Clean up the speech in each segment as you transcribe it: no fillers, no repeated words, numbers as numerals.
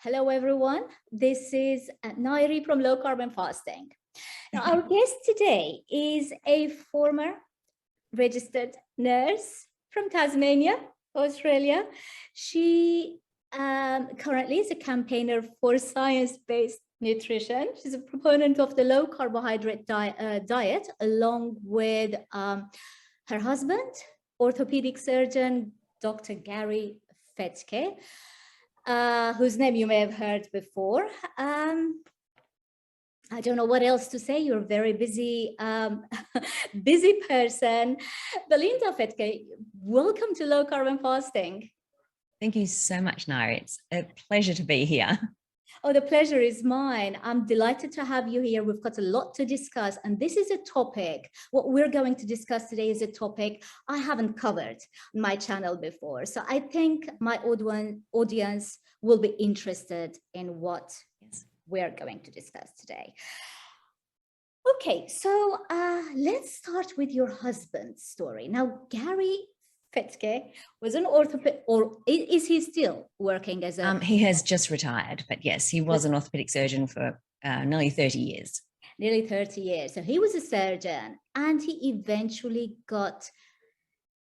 Hello, everyone. This is Nayiri from Low Carb and Fasting. Now, our guest today is a former registered nurse from Tasmania, Australia. She currently is a campaigner for science-based nutrition. She's a proponent of the low carbohydrate diet, along with her husband, orthopedic surgeon, Dr. Nayiri Fettke, whose name you may have heard before. I don't know what else to say. You're a very busy, busy person. Belinda Fettke, welcome to Low Carb and Fasting. Thank you so much, Nayiri. It's a pleasure to be here. Oh, the pleasure is mine. I'm delighted to have you here. We've got a lot to discuss, and this is a topic. What we're going to discuss today is a topic I haven't covered on my channel before. So I think my audience will be interested in what we're going to discuss today. Okay, so let's start with your husband's story. Now, Nayiri Fetke was an orthopedic, or is he still working as a... He has just retired, but yes, he was an orthopedic surgeon for nearly 30 years. Nearly 30 years. So he was a surgeon, and he eventually got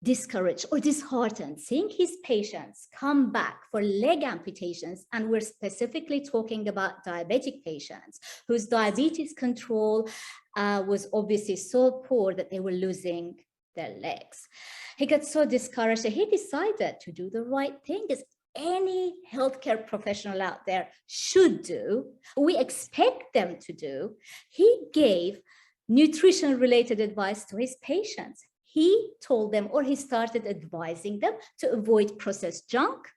discouraged or disheartened seeing his patients come back for leg amputations. And we're specifically talking about diabetic patients whose diabetes control was obviously so poor that they were losing their legs. He got so discouraged that he decided to do the right thing, as any healthcare professional out there should do. We expect them to do. He gave nutrition-related advice to his patients. He told them, or he started advising them, to avoid processed junk.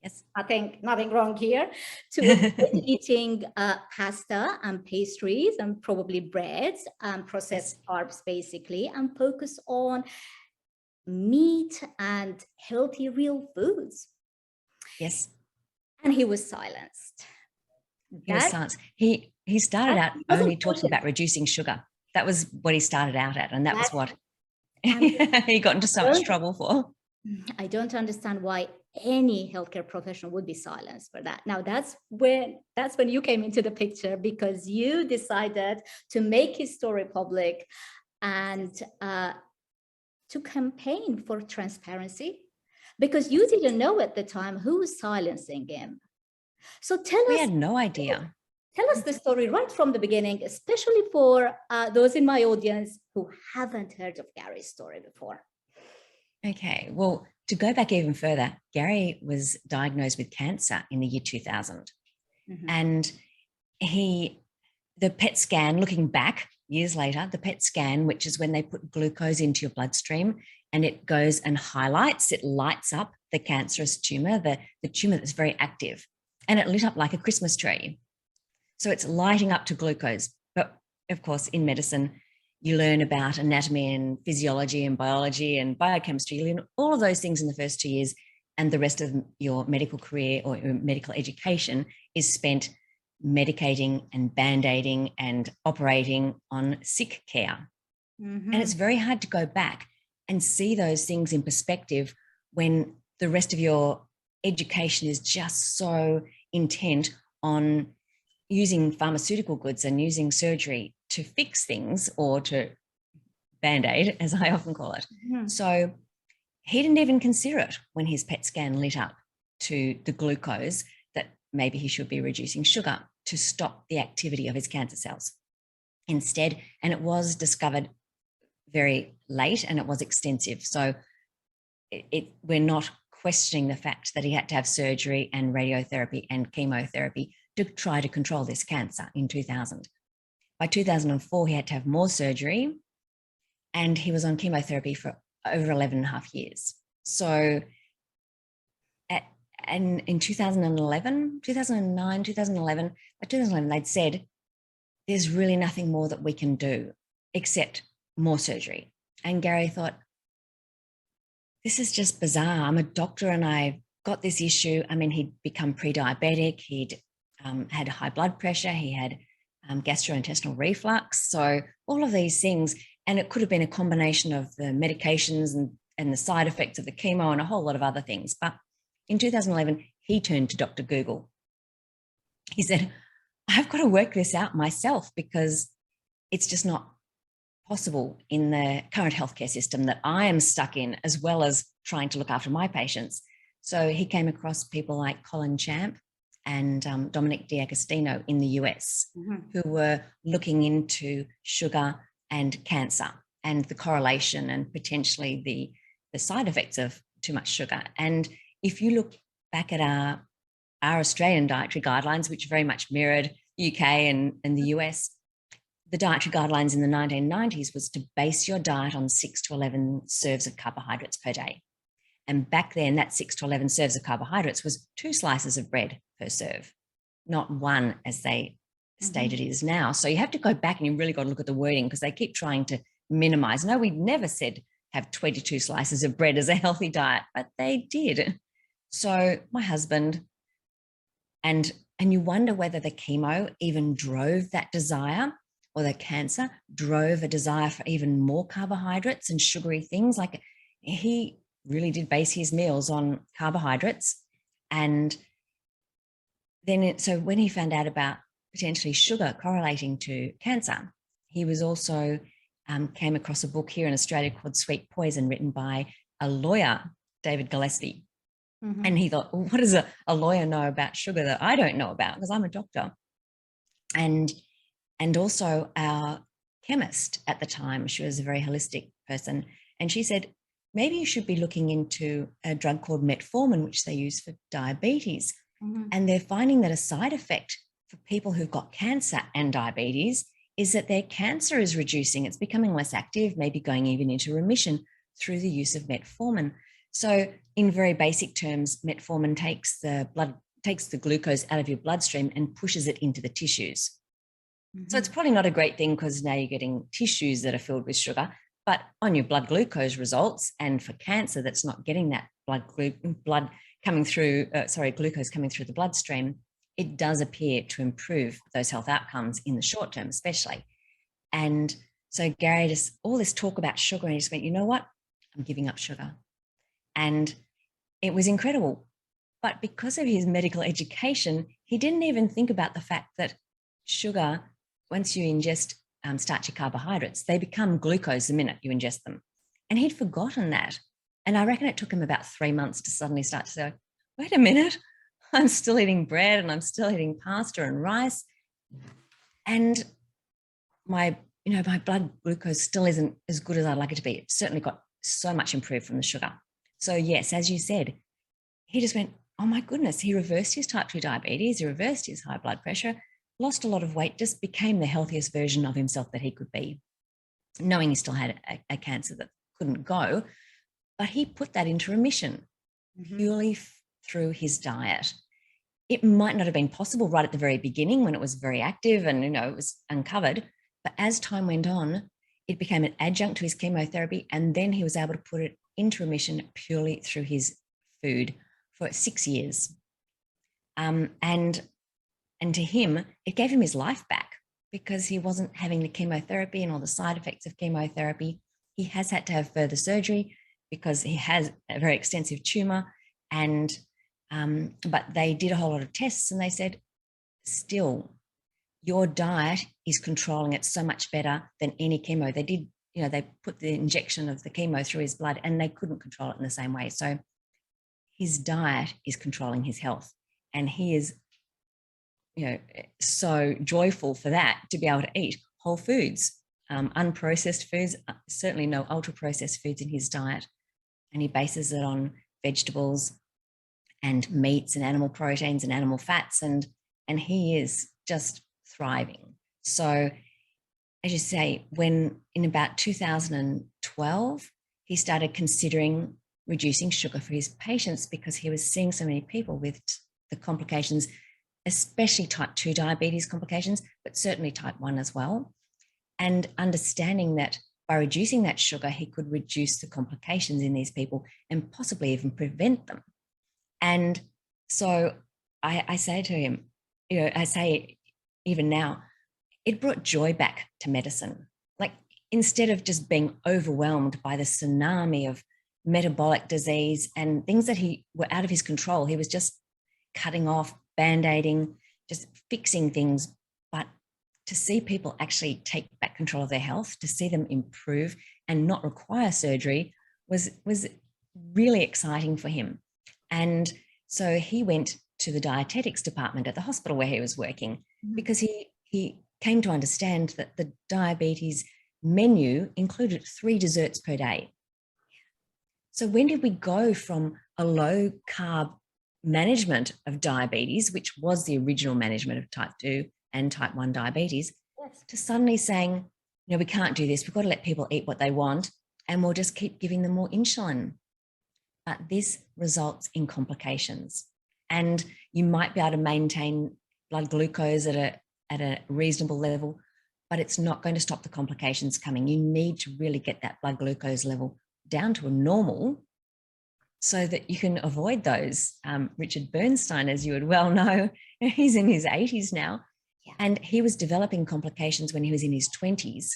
Yes. I think nothing wrong here. To avoid eating pasta and pastries and probably breads and processed carbs, basically, and focus on meat and healthy real foods. Yes. And he was silenced. He started out only talking about reducing sugar. That was what he started out at, and that was what he got into so much trouble for. I don't understand why any healthcare professional would be silenced for that. Now, that's when you came into the picture, because you decided to make his story public and to campaign for transparency, because you didn't know at the time who was silencing him. So tell us. We had no idea. Tell us the story right from the beginning, especially for those in my audience who haven't heard of Gary's story before. Okay, well, to go back even further, Gary was diagnosed with cancer in the year 2000. Mm-hmm. And the PET scan, looking back years later, the PET scan, which is when they put glucose into your bloodstream and it goes and highlights, it lights up the cancerous tumor, the tumor that's very active, and it lit up like a Christmas tree. So it's lighting up to glucose. But of course, in medicine, you learn about anatomy and physiology and biology and biochemistry. You learn all of those things in the first 2 years, and the rest of your medical career or your medical education is spent medicating and band-aiding and operating on sick care. Mm-hmm. And it's very hard to go back and see those things in perspective when the rest of your education is just so intent on using pharmaceutical goods and using surgery to fix things, or to band-aid, as I often call it. Mm-hmm. So he didn't even consider it when his PET scan lit up to the glucose that maybe he should be reducing sugar to stop the activity of his cancer cells. Instead, and it was discovered very late and it was extensive. So we're not questioning the fact that he had to have surgery and radiotherapy and chemotherapy to try to control this cancer in 2000. By 2004, he had to have more surgery, and he was on chemotherapy for over 11 and a half years. So in 2011, 2009, 2011, by 2011, they'd said, there's really nothing more that we can do except more surgery. And Gary thought, this is just bizarre. I'm a doctor and I've got this issue. I mean, he'd become pre-diabetic. He'd had high blood pressure. He had gastrointestinal reflux. So all of these things, and it could have been a combination of the medications and the side effects of the chemo and a whole lot of other things. But in 2011, he turned to Dr. Google he said, I've got to work this out myself because it's just not possible in the current healthcare system that I am stuck in, as well as trying to look after my patients. So he came across people like Colin Champ and Dominic D'Agostino in the US, who were looking into sugar and cancer and the correlation and potentially the side effects of too much sugar. And if you look back at our Australian dietary guidelines, which very much mirrored UK and the US, the dietary guidelines in the 1990s was to base your diet on 6 to 11 serves of carbohydrates per day. And back then, that 6 to 11 serves of carbohydrates was 2 slices of bread per serve, not 1 as they stated it is now. So you have to go back and you really got to look at the wording, because they keep trying to minimize. No, we never said have 22 slices of bread as a healthy diet, but they did. So my husband, and you wonder whether the chemo even drove that desire, or the cancer drove a desire for even more carbohydrates and sugary things. Like, he really did base his meals on carbohydrates. And then, so when he found out about potentially sugar correlating to cancer, he was also came across a book here in Australia called Sweet Poison, written by a lawyer, David Gillespie. And he thought, well, what does a lawyer know about sugar that I don't know about? Because I'm a doctor. And also our chemist at the time, she was a very holistic person. And she said, maybe you should be looking into a drug called metformin, which they use for diabetes. And they're finding that a side effect for people who've got cancer and diabetes is that their cancer is reducing. It's becoming less active, maybe going even into remission through the use of metformin. So in very basic terms, metformin takes the glucose out of your bloodstream and pushes it into the tissues. So it's probably not a great thing, because now you're getting tissues that are filled with sugar, but on your blood glucose results, and for cancer that's not getting that glucose coming through the bloodstream, it does appear to improve those health outcomes in the short term, especially. And so Gary, just all this talk about sugar, and he just went, you know what? I'm giving up sugar. And it was incredible. But because of his medical education, he didn't even think about the fact that sugar, once you ingest starchy carbohydrates, they become glucose the minute you ingest them. And he'd forgotten that. And I reckon it took him about 3 months to suddenly start to say, wait a minute, I'm still eating bread and I'm still eating pasta and rice. And my blood glucose still isn't as good as I'd like it to be. It certainly got so much improved from the sugar. So yes, as you said, he just went, oh my goodness, he reversed his type 2 diabetes, he reversed his high blood pressure, lost a lot of weight, just became the healthiest version of himself that he could be, knowing he still had a cancer that couldn't go. But he put that into remission purely through his diet. It might not have been possible right at the very beginning when it was very active and, it was uncovered. But as time went on, it became an adjunct to his chemotherapy. And then he was able to put it into remission purely through his food for 6 years. And to him, it gave him his life back, because he wasn't having the chemotherapy and all the side effects of chemotherapy. He has had to have further surgery because he has a very extensive tumor. And but they did a whole lot of tests, and they said, still, your diet is controlling it so much better than any chemo. They did, they put the injection of the chemo through his blood, and they couldn't control it in the same way. So his diet is controlling his health, and he is, so joyful for that, to be able to eat whole foods, unprocessed foods, certainly no ultra processed foods in his diet. And he bases it on vegetables and meats and animal proteins and animal fats. And he is just thriving. So as you say, when in about 2012, he started considering reducing sugar for his patients, because he was seeing so many people with the complications, especially type 2 diabetes complications, but certainly type 1 as well. And understanding that by reducing that sugar, he could reduce the complications in these people and possibly even prevent them. And so I say to him, I say even now, it brought joy back to medicine. Like, instead of just being overwhelmed by the tsunami of metabolic disease and things that were out of his control, he was just cutting off, band-aiding, just fixing things, but to see people actually take back control of their health, to see them improve and not require surgery was really exciting for him. And so he went to the dietetics department at the hospital where he was working, because he came to understand that the diabetes menu included 3 desserts per day. So when did we go from a low carb management of diabetes, which was the original management of type 2 and type 1 diabetes, to suddenly saying, we can't do this. We've got to let people eat what they want, and we'll just keep giving them more insulin. But this results in complications. And you might be able to maintain blood glucose at a reasonable level, but it's not going to stop the complications coming. You need to really get that blood glucose level down to a normal so that you can avoid those. Richard Bernstein, as you would well know, he's in his 80s now, and he was developing complications when he was in his 20s,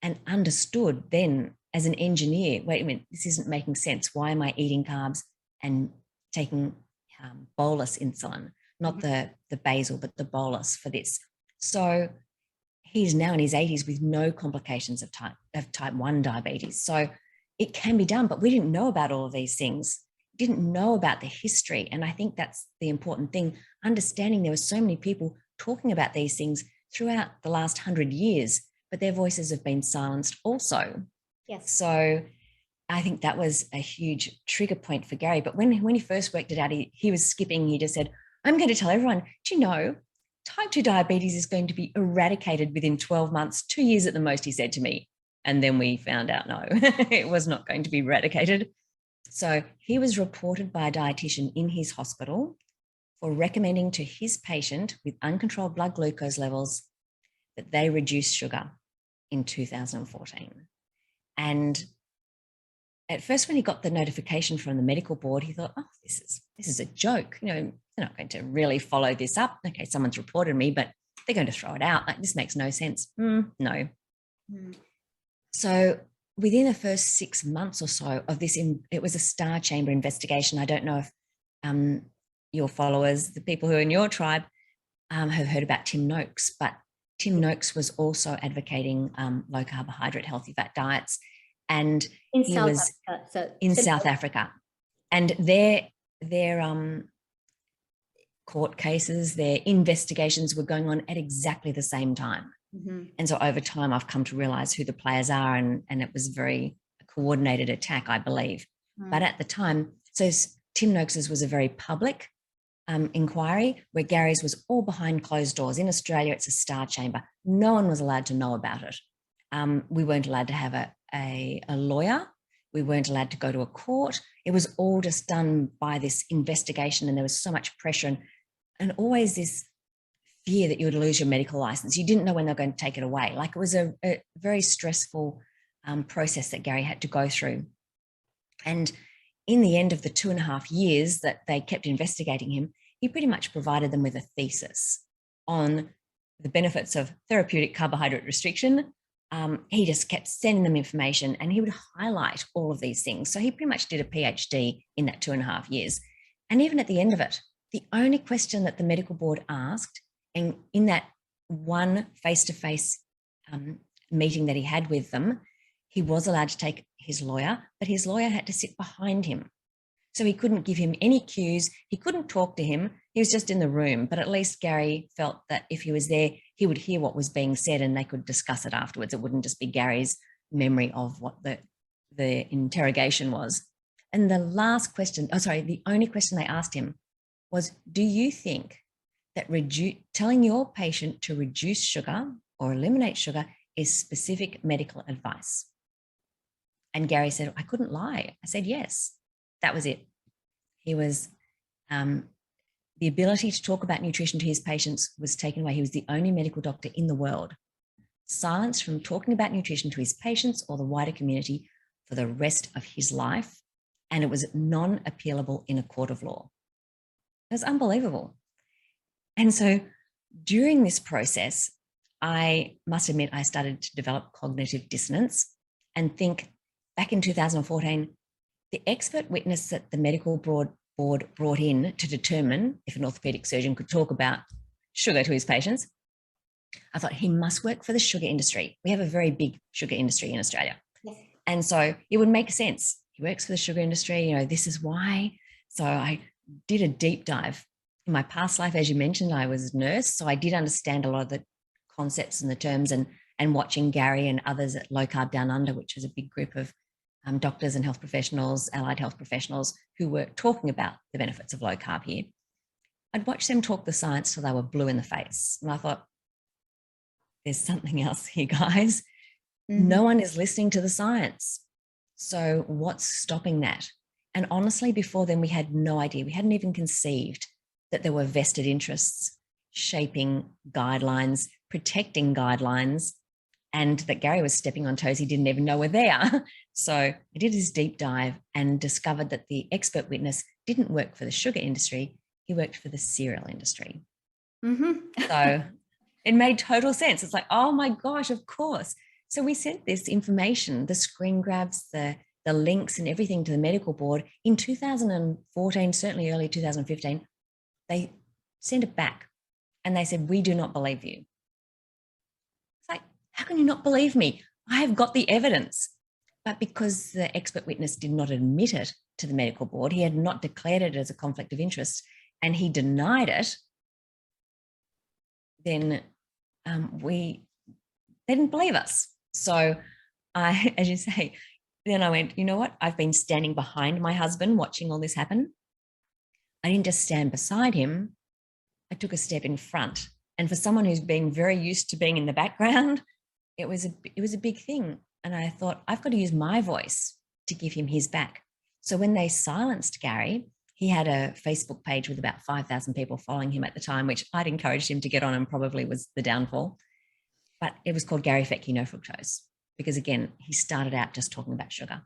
and understood then as an engineer, wait a minute, this isn't making sense. Why am I eating carbs and taking bolus insulin, not the basal, but the bolus for this? So he's now in his 80s with no complications of type 1 diabetes. So it can be done, but we didn't know about all of these things. Didn't know about the history. And I think that's the important thing, understanding there were so many people talking about these things throughout the last 100 years, but their voices have been silenced also. Yes. So I think that was a huge trigger point for Gary. But when he first worked it out, he was skipping. He just said, I'm going to tell everyone, do you know, type 2 diabetes is going to be eradicated within 12 months, 2 years at the most, he said to me. And then we found out, no, it was not going to be eradicated. So he was reported by a dietitian in his hospital for recommending to his patient with uncontrolled blood glucose levels that they reduce sugar in 2014. And at first, when he got the notification from the medical board, he thought, oh, this is a joke. They're not going to really follow this up. Okay, someone's reported me, but they're going to throw it out. Like, this makes no sense. No. So within the first 6 months or so of this, it was a Star Chamber investigation. I don't know if your followers, the people who are in your tribe, have heard about Tim Noakes, but Tim Noakes was also advocating low carbohydrate, healthy fat diets. And he was in South Africa. And their court cases, their investigations were going on at exactly the same time. And so over time, I've come to realize who the players are, and it was very coordinated attack, I believe. But at the time, so Tim Noakes's was a very public inquiry, where Gary's was all behind closed doors. In Australia, it's a Star Chamber. No one was allowed to know about it. We weren't allowed to have a lawyer. We weren't allowed to go to a court. It was all just done by this investigation, and there was so much pressure and always this fear that you would lose your medical license. You didn't know when they were going to take it away. Like, it was a very stressful process that Gary had to go through. And in the end of the 2.5 years that they kept investigating him, he pretty much provided them with a thesis on the benefits of therapeutic carbohydrate restriction. He just kept sending them information, and he would highlight all of these things. So he pretty much did a PhD in that 2.5 years. And even at the end of it, the only question that the medical board asked, and in that one face-to-face meeting that he had with them, he was allowed to take his lawyer, but his lawyer had to sit behind him. So he couldn't give him any cues. He couldn't talk to him. He was just in the room. But at least Gary felt that if he was there, he would hear what was being said, and they could discuss it afterwards. It wouldn't just be Gary's memory of what the interrogation was. And the last question, the only question they asked him was, do you think that telling your patient to reduce sugar or eliminate sugar is specific medical advice? And Gary said, I couldn't lie. I said, yes. That was it. He was, the ability to talk about nutrition to his patients was taken away. He was the only medical doctor in the world silenced from talking about nutrition to his patients or the wider community for the rest of his life. And it was non-appealable in a court of law. It was unbelievable. And so during this process, I must admit, I started to develop cognitive dissonance and think back in 2014, the expert witness that the medical board brought in to determine if an orthopedic surgeon could talk about sugar to his patients. I thought he must work for the sugar industry. We have a very big sugar industry in Australia. Yes. And so it would make sense. He works for the sugar industry, this is why. So I did a deep dive. In my past life, as you mentioned, I was a nurse. So I did understand a lot of the concepts and the terms, and watching Gary and others at Low Carb Down Under, which is a big group of doctors and health professionals, allied health professionals who were talking about the benefits of low carb here. I'd watch them talk the science till they were blue in the face. And I thought, there's something else here, guys. No one is listening to the science. So what's stopping that? And honestly, before then, we had no idea. We hadn't even conceived that there were vested interests shaping guidelines, protecting guidelines, and that Gary was stepping on toes he didn't even know were there. So I did his deep dive and discovered that the expert witness didn't work for the sugar industry. He worked for the cereal industry. So it made total sense. It's like, oh my gosh, of course. So we sent this information, the screen grabs, the links and everything to the medical board in 2014, certainly early 2015. They sent it back and they said, we do not believe you. It's like, how can you not believe me? I have got the evidence. But because the expert witness did not admit it to the medical board, he had not declared it as a conflict of interest, and he denied it, then they didn't believe us. So I, as you say, then I went, you know what? I've been standing behind my husband watching all this happen. I didn't just stand beside him. I took a step in front. And for someone who's been very used to being in the background, it was a big thing. And I thought, I've got to use my voice to give him his back. So when they silenced Gary, he had a Facebook page with about 5,000 people following him at the time, which I'd encouraged him to get on and probably was the downfall. But it was called Gary Fetke No Fructose, because again, he started out just talking about sugar.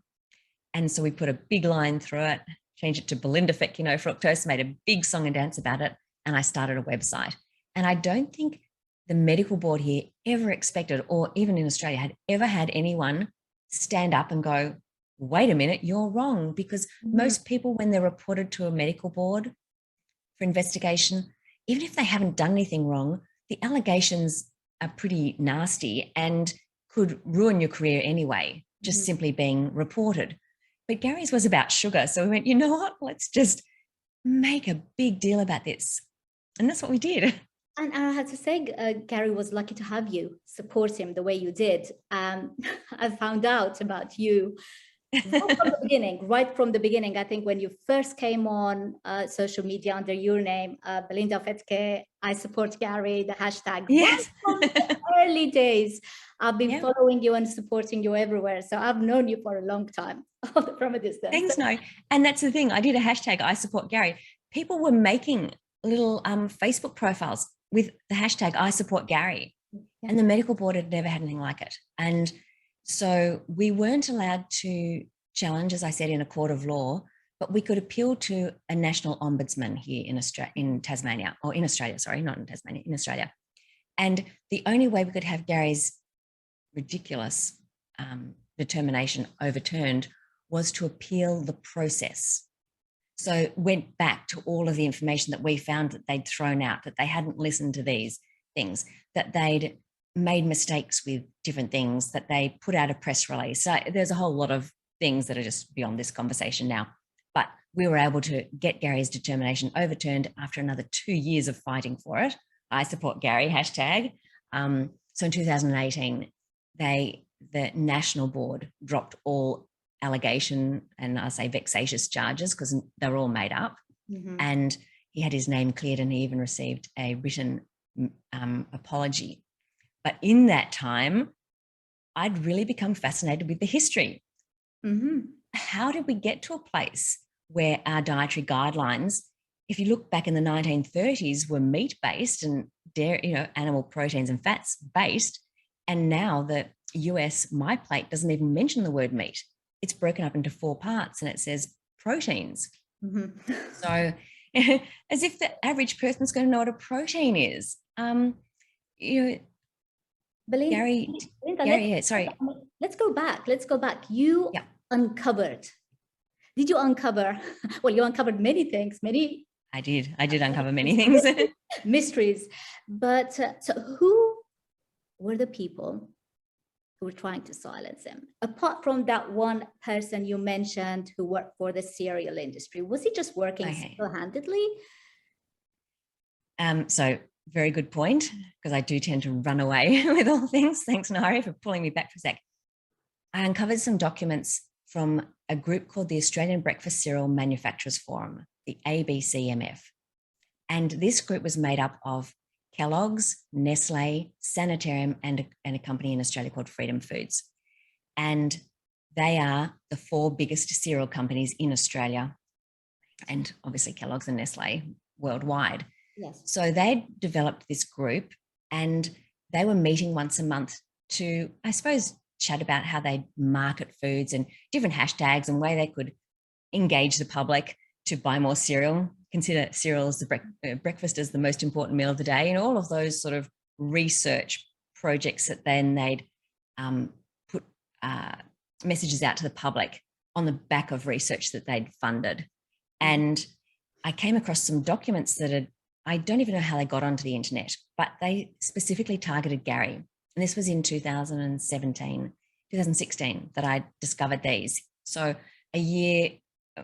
And so we put a big line through it, changed it to Belinda Fettke No Fructose, made a big song and dance about it. And I started a website. And I don't think the medical board here ever expected, or even in Australia, had ever had anyone stand up and go, wait a minute, you're wrong. Because most people, when they're reported to a medical board for investigation, even if they haven't done anything wrong, the allegations are pretty nasty and could ruin your career anyway, just simply being reported. But Gary's was about sugar. So we went, you know what, let's just make a big deal about this. And that's what we did. And I have to say, Gary was lucky to have you support him the way you did. I found out about you right from the beginning. I think when you first came on social media under your name, Belinda Fettke, I support Gary, the hashtag. Yes. Right from the early days, I've been following you and supporting you everywhere. So I've known you for a long time from a distance. Thanks, no. And that's the thing. I did a hashtag, I support Gary. People were making little Facebook profiles with the hashtag I support Gary. And the medical board had never had anything like it. And so we weren't allowed to challenge, as I said, in a court of law, but we could appeal to a national ombudsman here in Tasmania, or in Australia, sorry, not in Tasmania, in Australia. And the only way we could have Gary's ridiculous determination overturned was to appeal the process. So went back to all of the information that we found that they'd thrown out, that they hadn't listened to these things, that they'd made mistakes with different things, that they put out a press release. So there's a whole lot of things that are just beyond this conversation now. But we were able to get Gary's determination overturned after another 2 years of fighting for it. I support Gary, hashtag. So in 2018, the national board dropped all allegation and I say vexatious charges because they're all made up. And he had his name cleared and he even received a written apology. But in that time, I'd really become fascinated with the history. How did we get to a place where our dietary guidelines, if you look back in the 1930s, were meat-based and dairy, animal proteins and fats based, and now the US My Plate doesn't even mention the word meat. It's broken up into 4 parts and it says proteins. So as if the average person's going to know what a protein is. Belinda, Gary, sorry. Let's go back. You uncovered. Did you uncover? Well, you uncovered many things, many I did uncover many things. Mysteries. But so who were the people who were trying to silence him? Apart from that one person you mentioned who worked for the cereal industry, was he just working single-handedly? So very good point, because I do tend to run away with all things. Thanks, Nayiri, for pulling me back for a sec. I uncovered some documents from a group called the Australian Breakfast Cereal Manufacturers Forum, the ABCMF. And this group was made up of Kellogg's, Nestle, Sanitarium, and a company in Australia called Freedom Foods. And they are the 4 biggest cereal companies in Australia, and obviously Kellogg's and Nestle worldwide. Yes. So they developed this group, and they were meeting once a month to, I suppose, chat about how they market foods and different hashtags and way they could engage the public to buy more cereal, consider cereal as the breakfast as the most important meal of the day, and all of those sort of research projects that then they'd put messages out to the public on the back of research that they'd funded. And I came across some documents that I don't even know how they got onto the internet, but they specifically targeted Gary. And this was in 2016 that I discovered these. So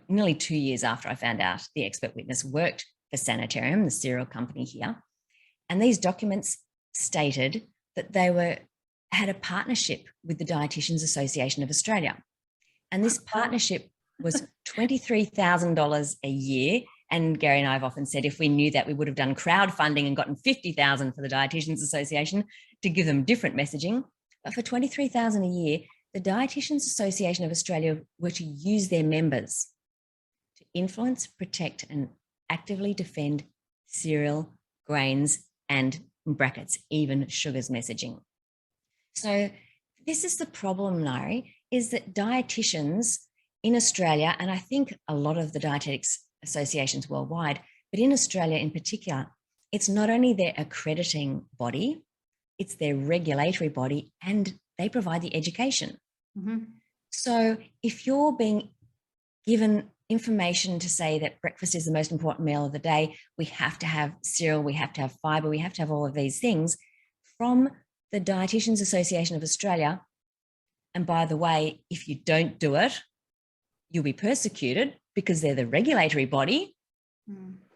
nearly 2 years after I found out the expert witness worked for Sanitarium, the cereal company here. And these documents stated that they had a partnership with the Dietitians Association of Australia. And this partnership was $23,000 a year. And Gary and I have often said, if we knew that, we would have done crowdfunding and gotten $50,000 for the Dietitians Association to give them different messaging. But for $23,000 a year, the Dietitians Association of Australia were to use their members to influence, protect, and actively defend cereal, grains, and, in brackets, even sugars messaging. So this is the problem, Nayiri, is that dietitians in Australia, and I think a lot of the dietetics associations worldwide, but in Australia in particular, it's not only their accrediting body, it's their regulatory body, and they provide the education. So if you're being given information to say that breakfast is the most important meal of the day, we have to have cereal, we have to have fiber, we have to have all of these things from the Dietitians Association of Australia. And by the way, if you don't do it, you'll be persecuted because they're the regulatory body.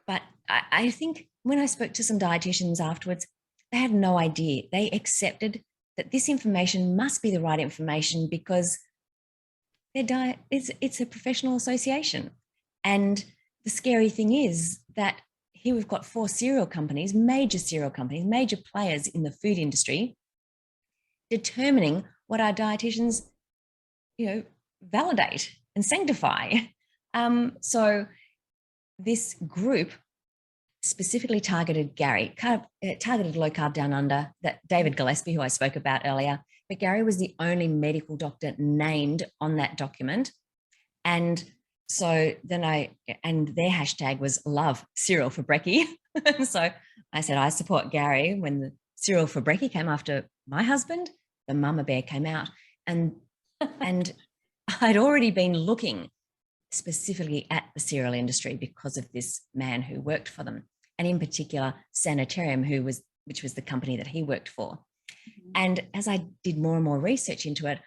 But I think when I spoke to some dietitians afterwards, they had no idea. They accepted that this information must be the right information because it's a professional association. And the scary thing is that here we've got 4 cereal companies, major players in the food industry, determining what our dietitians, validate and sanctify. So this group specifically targeted Gary, targeted Low Carb Down Under, that David Gillespie, who I spoke about earlier, but Gary was the only medical doctor named on that document. And so then their hashtag was love cereal for brekkie. So I said, I support Gary. When the cereal for brekkie came after my husband, the mama bear came out. And I'd already been looking specifically at the cereal industry because of this man who worked for them, and in particular Sanitarium, which was the company that he worked for. And as I did more and more research into it,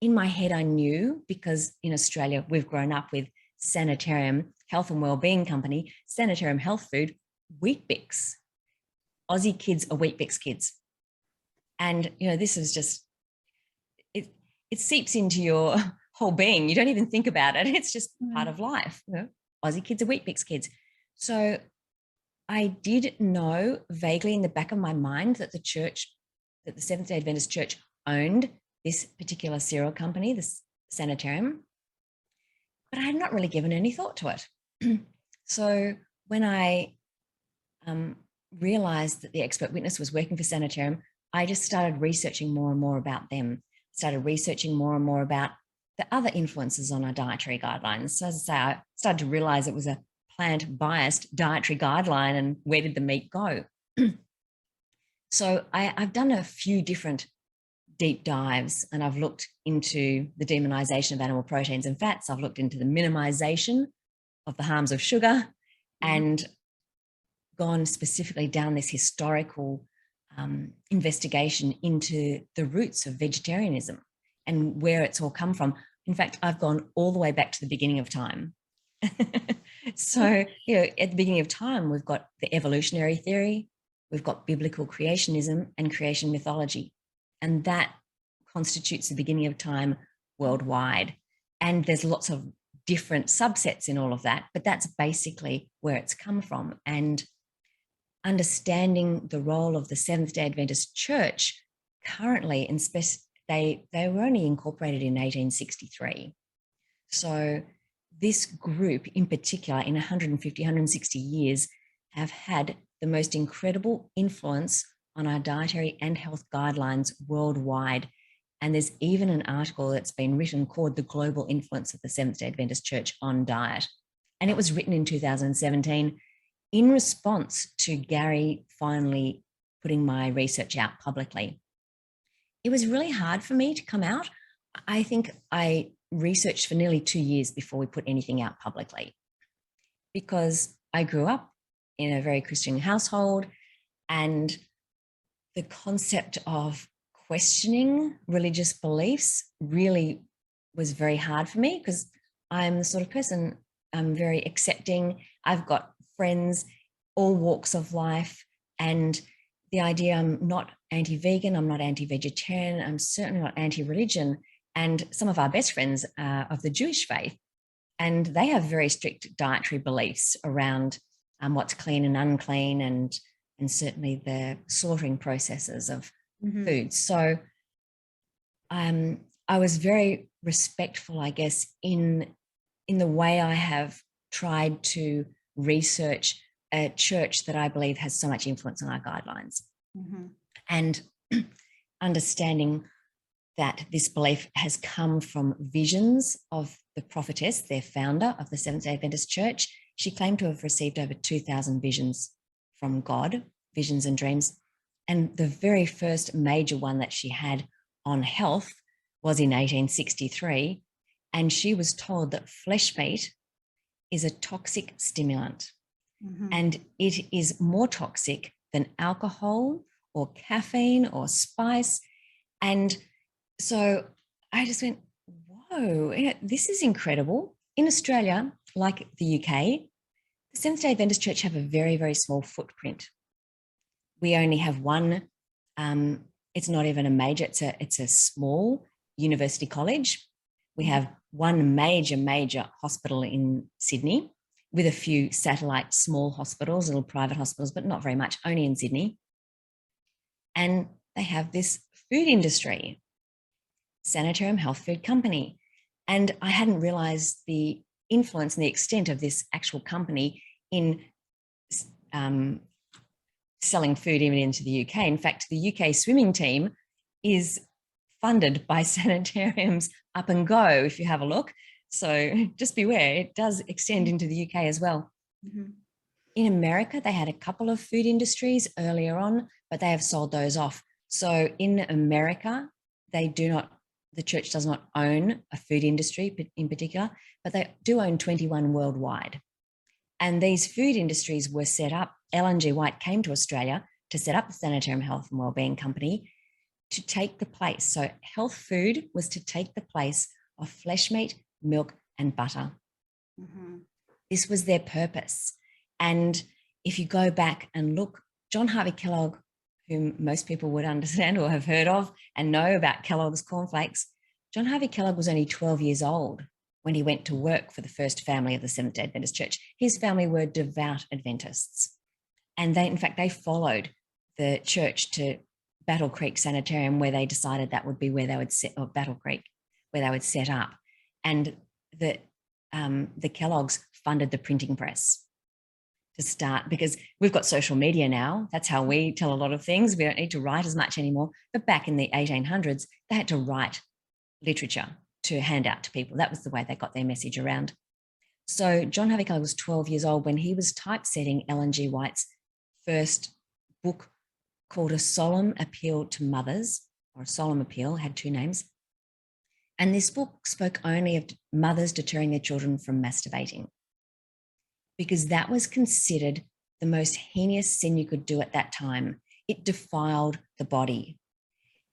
in my head, I knew, because in Australia we've grown up with Sanitarium Health and Wellbeing Company, Sanitarium Health Food, Weet-Bix. Aussie kids are Weet-Bix kids. And, this is just, it seeps into your whole being. You don't even think about it. It's just part of life. Aussie kids are Weet-Bix kids. So I did know vaguely in the back of my mind that the Seventh-day Adventist Church owned this particular cereal company, this Sanitarium, but I had not really given any thought to it. So when I realized that the expert witness was working for Sanitarium, I just started researching more and more about them, started researching more and more about the other influences on our dietary guidelines. So as I say, I started to realize it was a plant-biased dietary guideline, and where did the meat go? So I've done a few different deep dives, and I've looked into the demonization of animal proteins and fats. I've looked into the minimization of the harms of sugar and gone specifically down this historical investigation into the roots of vegetarianism and where it's all come from. In fact, I've gone all the way back to the beginning of time. So, you know, at the beginning of time, we've got the evolutionary theory, we've got biblical creationism and creation mythology, and that constitutes the beginning of time worldwide. And there's lots of different subsets in all of that, but that's basically where it's come from. And understanding the role of the Seventh-day Adventist Church currently, and they were only incorporated in 1863. So this group in particular, in 150, 160 years, have had the most incredible influence on our dietary and health guidelines worldwide. And there's even an article that's been written called The Global Influence of the Seventh-day Adventist Church on Diet. And it was written in 2017 in response to Gary finally putting my research out publicly. It was really hard for me to come out. I think I researched for nearly 2 years before we put anything out publicly, because I grew up in a very Christian household, and the concept of questioning religious beliefs really was very hard for me, because I'm the sort of person, I'm very accepting. I've got friends, all walks of life, and the idea I'm not anti-vegan, I'm not anti-vegetarian, I'm certainly not anti-religion. And some of our best friends are of the Jewish faith, and they have very strict dietary beliefs around what's clean and unclean, and certainly the slaughtering processes of foods. So I was very respectful, I guess, in the way I have tried to research a church that I believe has so much influence on our guidelines. And understanding that this belief has come from visions of the prophetess, their founder of the Seventh-day Adventist Church. She claimed to have received over 2,000 visions from God, visions and dreams. And the very first major one that she had on health was in 1863. And she was told that flesh meat is a toxic stimulant. And it is more toxic than alcohol or caffeine or spice. And so I just went, whoa, this is incredible. In Australia, like the UK, the Seventh-day Adventist Church have a very, very small footprint. We only have one, it's not even a major, it's a small university college. We have one major hospital in Sydney, with a few satellite small hospitals, little private hospitals, but not very much, only in Sydney. And they have this food industry, Sanitarium Health Food Company. And I hadn't realized the influence and the extent of this actual company in selling food even into the UK. In fact, the UK swimming team is funded by Sanitarium's Up and Go, if you have a look. So just beware, it does extend into the UK as well. In America, they had a couple of food industries earlier on, but they have sold those off. So in America, the church does not own a food industry in particular, but they do own 21 worldwide. And these food industries were set up. Ellen G. White came to Australia to set up the Sanitarium Health and Wellbeing Company to take the place. So health food was to take the place of flesh meat, milk, and butter. This was their purpose. And if you go back and look, John Harvey Kellogg, whom most people would understand or have heard of and know about Kellogg's cornflakes, John Harvey Kellogg was only 12 years old when he went to work for the first family of the Seventh-day Adventist Church. His family were devout Adventists. And they, in fact, they followed the church to Battle Creek Sanitarium, where they decided that would be where they would set, or Battle Creek, where they would set up. And the Kellogg's funded the printing press to start, because we've got social media now. That's how we tell a lot of things. We don't need to write as much anymore. But back in the 1800s, they had to write literature to hand out to people. That was the way they got their message around. So John Harvey Kellogg was 12 years old when he was typesetting Ellen G. White's first book called A Solemn Appeal to Mothers, or A Solemn Appeal, had two names. And this book spoke only of mothers deterring their children from masturbating. because that was considered the most heinous sin you could do at that time. It defiled the body.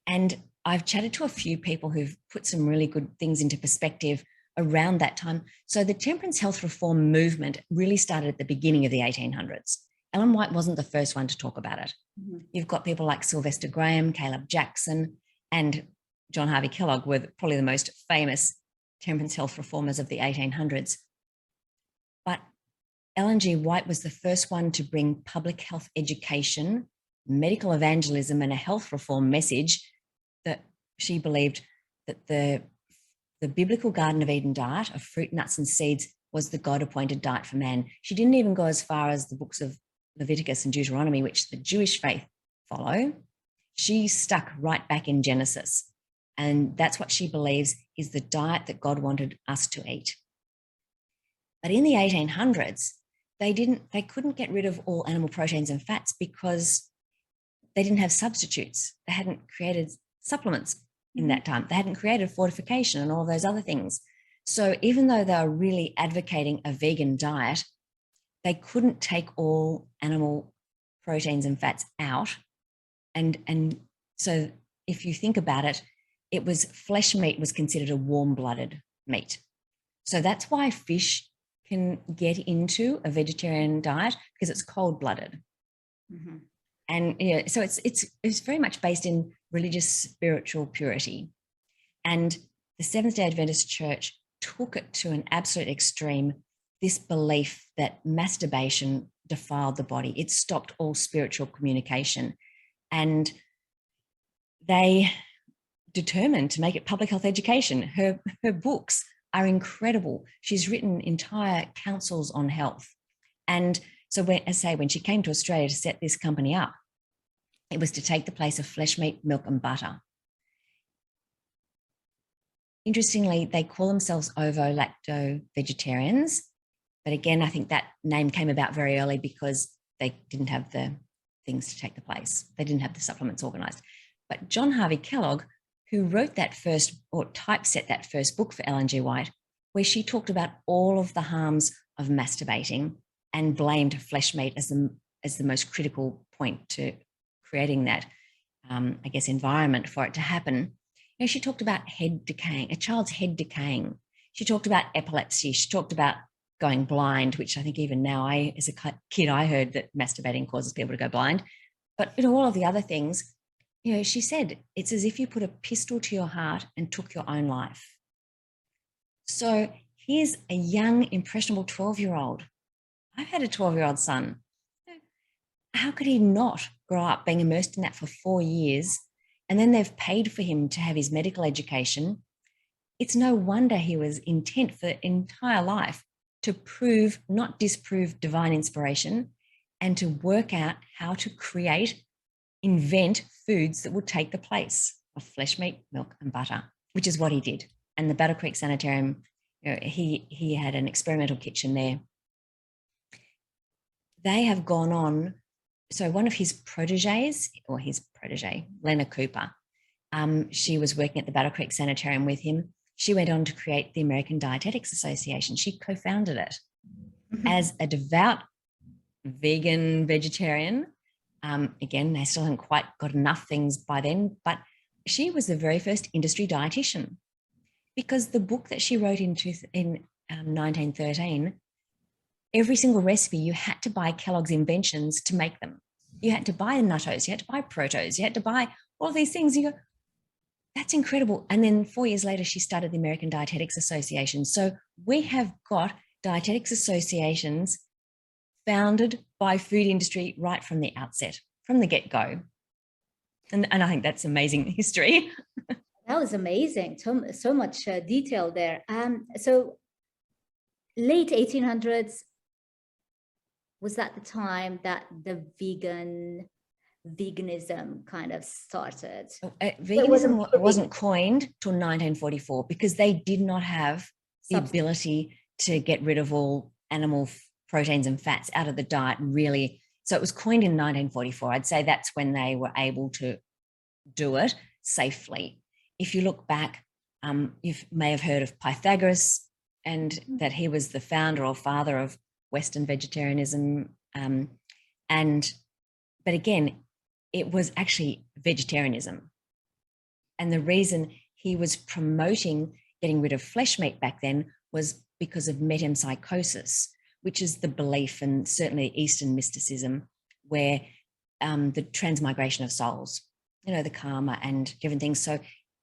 And I've chatted to a few people who've put some really good things into perspective around that time. So the temperance health reform movement really started at the beginning of the 1800s. Ellen White wasn't the first one to talk about it. Mm-hmm. You've got people like Sylvester Graham, Caleb Jackson, and John Harvey Kellogg were probably the most famous temperance health reformers of the 1800s. But Ellen G. White was the first one to bring public health education, medical evangelism, and a health reform message that she believed that the biblical Garden of Eden diet of fruit, nuts, and seeds was the God-appointed diet for man. She didn't even go as far as the books of Leviticus and Deuteronomy, which the Jewish faith follow. She stuck right back in Genesis. And that's what she believes is the diet that God wanted us to eat. But in the 1800s, they couldn't get rid of all animal proteins and fats because they didn't have substitutes. They hadn't created supplements in that time. They hadn't created fortification and all those other things. So even though they were really advocating a vegan diet, they couldn't take all animal proteins and fats out. And so if you think about it, it was flesh meat was considered a warm-blooded meat. So that's why fish can get into a vegetarian diet, because it's cold-blooded. Mm-hmm. And so it's very much based in religious, spiritual purity. And the Seventh-day Adventist Church took it to an absolute extreme, this belief that masturbation defiled the body. It stopped all spiritual communication. And they determined to make it public health education. Her books are incredible. She's written entire councils on health. And so when she came to Australia to set this company up, it was to take the place of flesh, meat, milk, and butter. Interestingly, they call themselves ovo-lacto vegetarians. But again, I think that name came about very early because they didn't have the things to take the place. They didn't have the supplements organized. But John Harvey Kellogg, who wrote that first, or typeset that first book for Ellen G. White, where she talked about all of the harms of masturbating and blamed flesh meat as the most critical point to creating that, environment for it to happen. She talked about head decaying, a child's head decaying. She talked about epilepsy. She talked about going blind, which I think even now, as a kid, I heard that masturbating causes people to go blind. But all of the other things, she said, it's as if you put a pistol to your heart and took your own life. So here's a young, impressionable 12-year-old. I've had a 12-year-old son. How could he not grow up being immersed in that for 4 years? And then they've paid for him to have his medical education. It's no wonder he was intent for the entire life to prove, not disprove, divine inspiration, and to work out how to invent foods that would take the place of flesh, meat, milk, and butter, which is what he did. And the Battle Creek Sanitarium, he had an experimental kitchen there. They have gone on. So one of his protege, Lena Cooper, she was working at the Battle Creek Sanitarium with him. She went on to create the American Dietetics Association. She co-founded it. Mm-hmm. As a devout vegan vegetarian. Again, they still hadn't quite got enough things by then, but she was the very first industry dietitian, because the book that she wrote in 1913, every single recipe, you had to buy Kellogg's inventions to make them. You had to buy nuttos, you had to buy protos, you had to buy all of these things. You go, that's incredible. And then 4 years later, she started the American Dietetics Association. So we have got dietetics associations founded by food industry right from the outset, from the get-go. And I think that's amazing history. That was amazing. So much detail there. So late 1800s, was that the time that the veganism kind of started? Veganism wasn't coined till 1944 because they did not have the ability to get rid of all animal proteins and fats out of the diet, really. So it was coined in 1944. I'd say that's when they were able to do it safely. If you look back, you may have heard of Pythagoras, and that he was the founder or father of Western vegetarianism. But again, it was actually vegetarianism. And the reason he was promoting getting rid of flesh meat back then was because of metempsychosis, which is the belief, and certainly Eastern mysticism, where the transmigration of souls, the karma and different things. So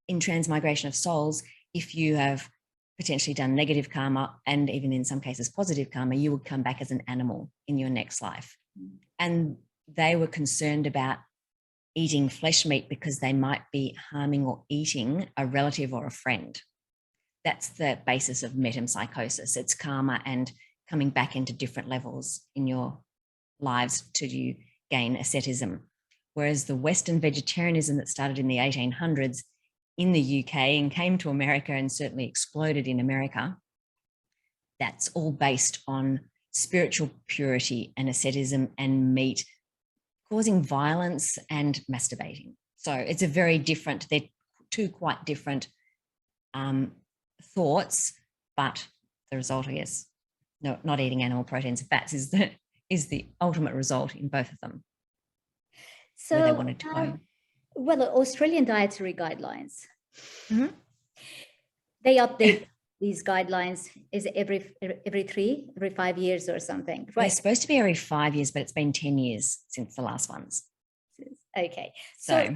in transmigration of souls, if you have potentially done negative karma and even in some cases positive karma, you would come back as an animal in your next life. And they were concerned about eating flesh meat because they might be harming or eating a relative or a friend. That's the basis of metempsychosis. It's karma and coming back into different levels in your lives till you gain asceticism. Whereas the Western vegetarianism that started in the 1800s in the UK and came to America and certainly exploded in America, that's all based on spiritual purity and asceticism and meat causing violence and masturbating. So it's a very different, they're two quite different thoughts, but the result, I guess, no, not eating animal proteins and fats is the ultimate result in both of them. So where they wanted to go. Well, the Australian dietary guidelines, Mm-hmm. they update these guidelines. Is it every 5 years or something? Right. They're supposed to be every 5 years, but it's been 10 years since the last ones. Okay. So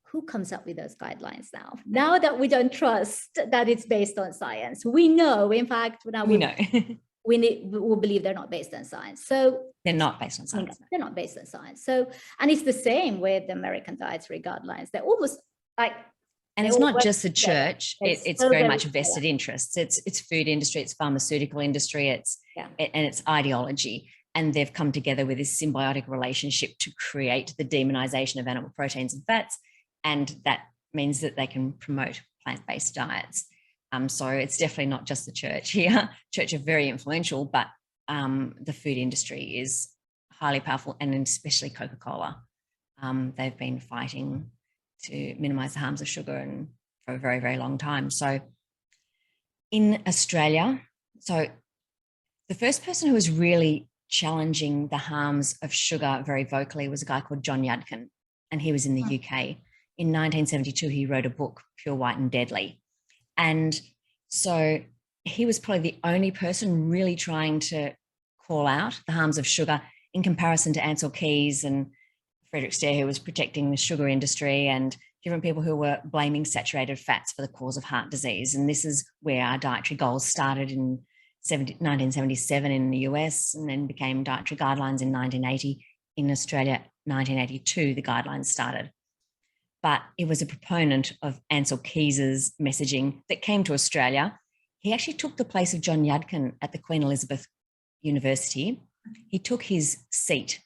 who comes up with those guidelines now? Now that we don't trust that it's based on science, we know, in fact, now we know. we believe they're not based on science. So they're not based on science. They're not based on science. So, and it's the same with the American dietary guidelines. They're almost like, and it's not just the church. It's so very much vested interests. It's food industry, it's pharmaceutical industry, and it's ideology. And they've come together with this symbiotic relationship to create the demonization of animal proteins and fats. And that means that they can promote plant-based diets. So it's definitely not just the church here. Church are very influential, but the food industry is highly powerful, and especially Coca-Cola. They've been fighting to minimize the harms of sugar and for a very, very long time. So in Australia, so the first person who was really challenging the harms of sugar very vocally was a guy called John Yudkin, and he was in the UK. In 1972, he wrote a book, Pure, White and Deadly. And so he was probably the only person really trying to call out the harms of sugar in comparison to Ansel Keys and Frederick Stair, who was protecting the sugar industry, and different people who were blaming saturated fats for the cause of heart disease. And this is where our dietary goals started in 1977 in the US, and then became dietary guidelines in 1980. In Australia, 1982, the guidelines started. But it was a proponent of Ansel Keys's messaging that came to Australia. He actually took the place of John Yudkin at the Queen Elizabeth University. He took his seat.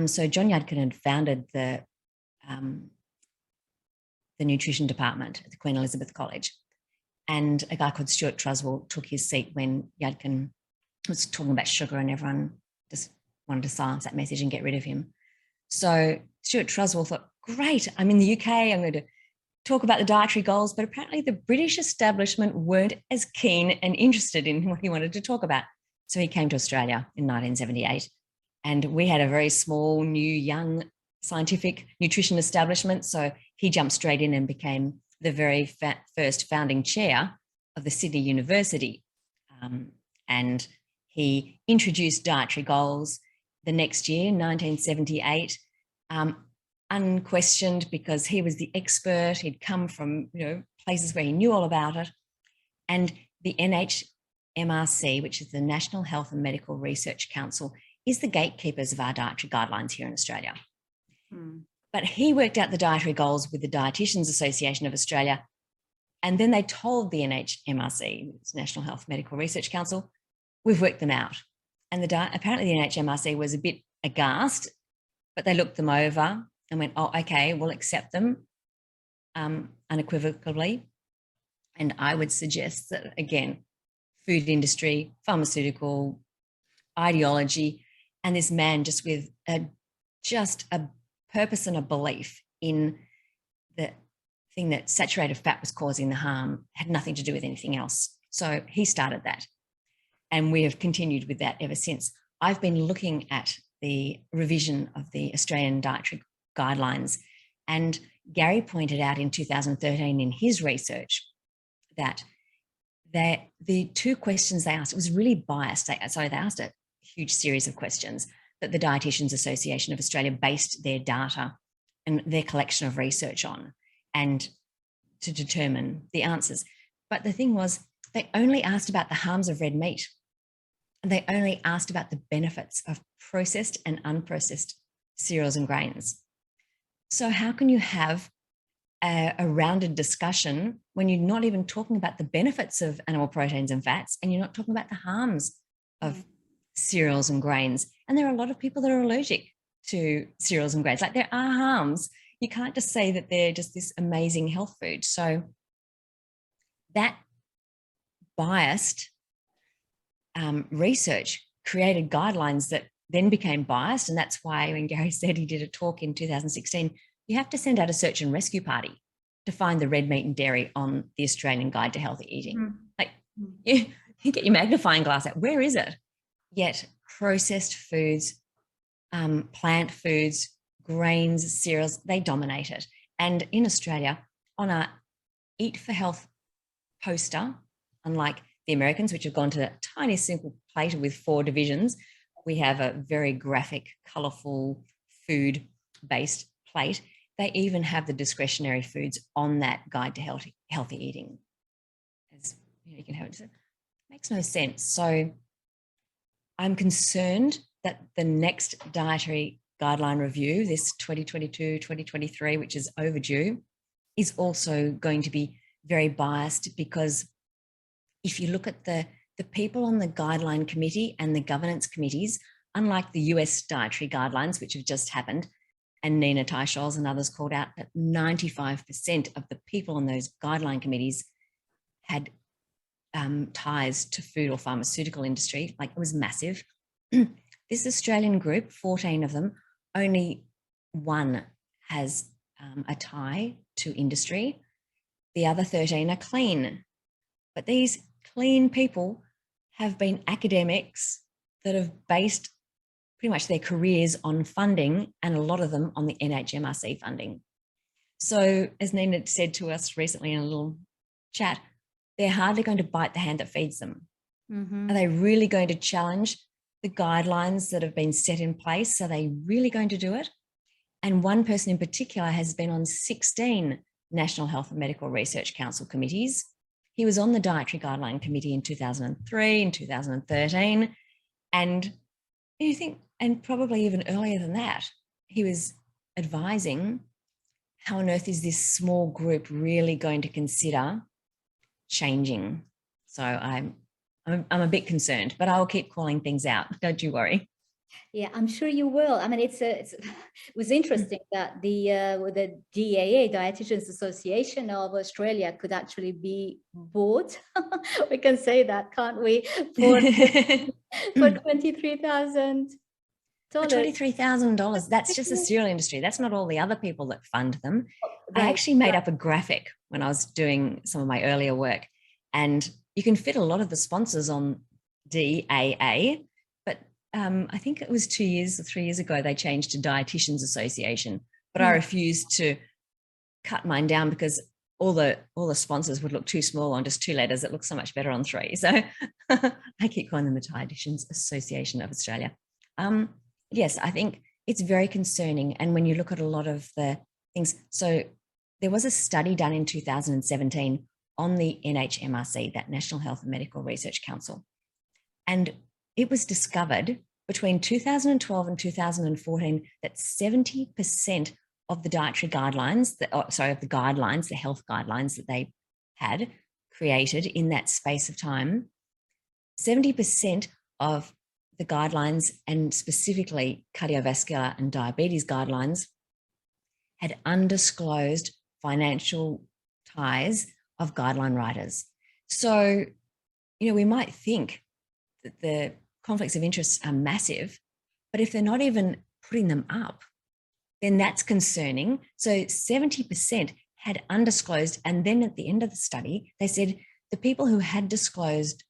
So John Yudkin had founded the nutrition department at the Queen Elizabeth College. And a guy called Stuart Truswell took his seat when Yudkin was talking about sugar, and everyone just wanted to silence that message and get rid of him. So Stuart Truswell thought, great, I'm in the UK, I'm going to talk about the dietary goals, but apparently the British establishment weren't as keen and interested in what he wanted to talk about. So he came to Australia in 1978, and we had a very small, new, young scientific nutrition establishment. So he jumped straight in and became the very first founding chair of the Sydney University. And he introduced dietary goals the next year, 1978, unquestioned, because he was the expert. He'd come from places where he knew all about it. And the NHMRC, which is the National Health and Medical Research Council, is the gatekeepers of our dietary guidelines here in Australia. But he worked out the dietary goals with the Dietitians Association of Australia, and then they told the NHMRC, National Health Medical Research Council, we've worked them out. And apparently the NHMRC was a bit aghast, but they looked them over and went, oh, okay, we'll accept them unequivocally. And I would suggest that, again, food industry, pharmaceutical, ideology, and this man just with a purpose and a belief in the thing that saturated fat was causing the harm had nothing to do with anything else. So he started that. And we have continued with that ever since. I've been looking at the revision of the Australian Dietary Guidelines, and Gary pointed out in 2013 in his research that the two questions they asked, it was really biased. They asked a huge series of questions that the Dietitians Association of Australia based their data and their collection of research on, and to determine the answers. But the thing was, they only asked about the harms of red meat. And they only asked about the benefits of processed and unprocessed cereals and grains. So how can you have a rounded discussion when you're not even talking about the benefits of animal proteins and fats, and you're not talking about the harms of cereals and grains? And there are a lot of people that are allergic to cereals and grains. Like, there are harms. You can't just say that they're just this amazing health food. So that biased research created guidelines that then became biased. And that's why when Gary said he did a talk in 2016, you have to send out a search and rescue party to find the red meat and dairy on the Australian Guide to Healthy Eating. Like, you get your magnifying glass out. Where is it? Yet processed foods, plant foods, grains, cereals, they dominate it. And in Australia, on our Eat for Health poster, unlike the Americans, which have gone to that tiny simple plate with 4 divisions, we have a very graphic, colourful, food-based plate. They even have the discretionary foods on that guide to healthy eating. As you can have it. It makes no sense. So I'm concerned that the next dietary guideline review, this 2022-2023, which is overdue, is also going to be very biased, because if you look at the people on the guideline committee and the governance committees, unlike the US dietary guidelines, which have just happened, and Nina Teicholz and others called out that 95% of the people on those guideline committees had ties to food or pharmaceutical industry. Like, it was massive. This Australian group, 14 of them, only one has a tie to industry. The other 13 are clean. But these clean people have been academics that have based pretty much their careers on funding, and a lot of them on the NHMRC funding. So as Nina said to us recently in a little chat, they're hardly going to bite the hand that feeds them. Are they really going to challenge the guidelines that have been set in place? Are they really going to do it? And one person in particular has been on 16 National Health and Medical Research Council committees. He was on the Dietary Guideline Committee in 2003 and 2013. And you think, and probably even earlier than that, he was advising, how on earth is this small group really going to consider changing? So I'm a bit concerned, but I'll keep calling things out. Don't you worry. Yeah, I'm sure you will. I mean, it was interesting that the DAA, Dietitians Association of Australia, could actually be bought. We can say that, can't we? For $23,000. For $23,000. That's just the cereal industry. That's not all the other people that fund them. Right. I actually made up a graphic when I was doing some of my earlier work, and you can fit a lot of the sponsors on DAA, but I think it was 2 years or 3 years ago, they changed to Dietitians Association, but I refused to cut mine down because all the sponsors would look too small on just 2 letters. It looks so much better on 3. So I keep calling them the Dietitians Association of Australia. Yes, I think it's very concerning. And when you look at a lot of the things, so there was a study done in 2017 on the NHMRC, that National Health and Medical Research Council. And it was discovered between 2012 and 2014 that 70% of the dietary guidelines, the health guidelines that they had created in that space of time, 70% of the guidelines, and specifically cardiovascular and diabetes guidelines, had undisclosed financial ties of guideline writers. So, we might think that the conflicts of interest are massive, but if they're not even putting them up, then that's concerning. So 70% had undisclosed. And then at the end of the study, they said the people who had disclosed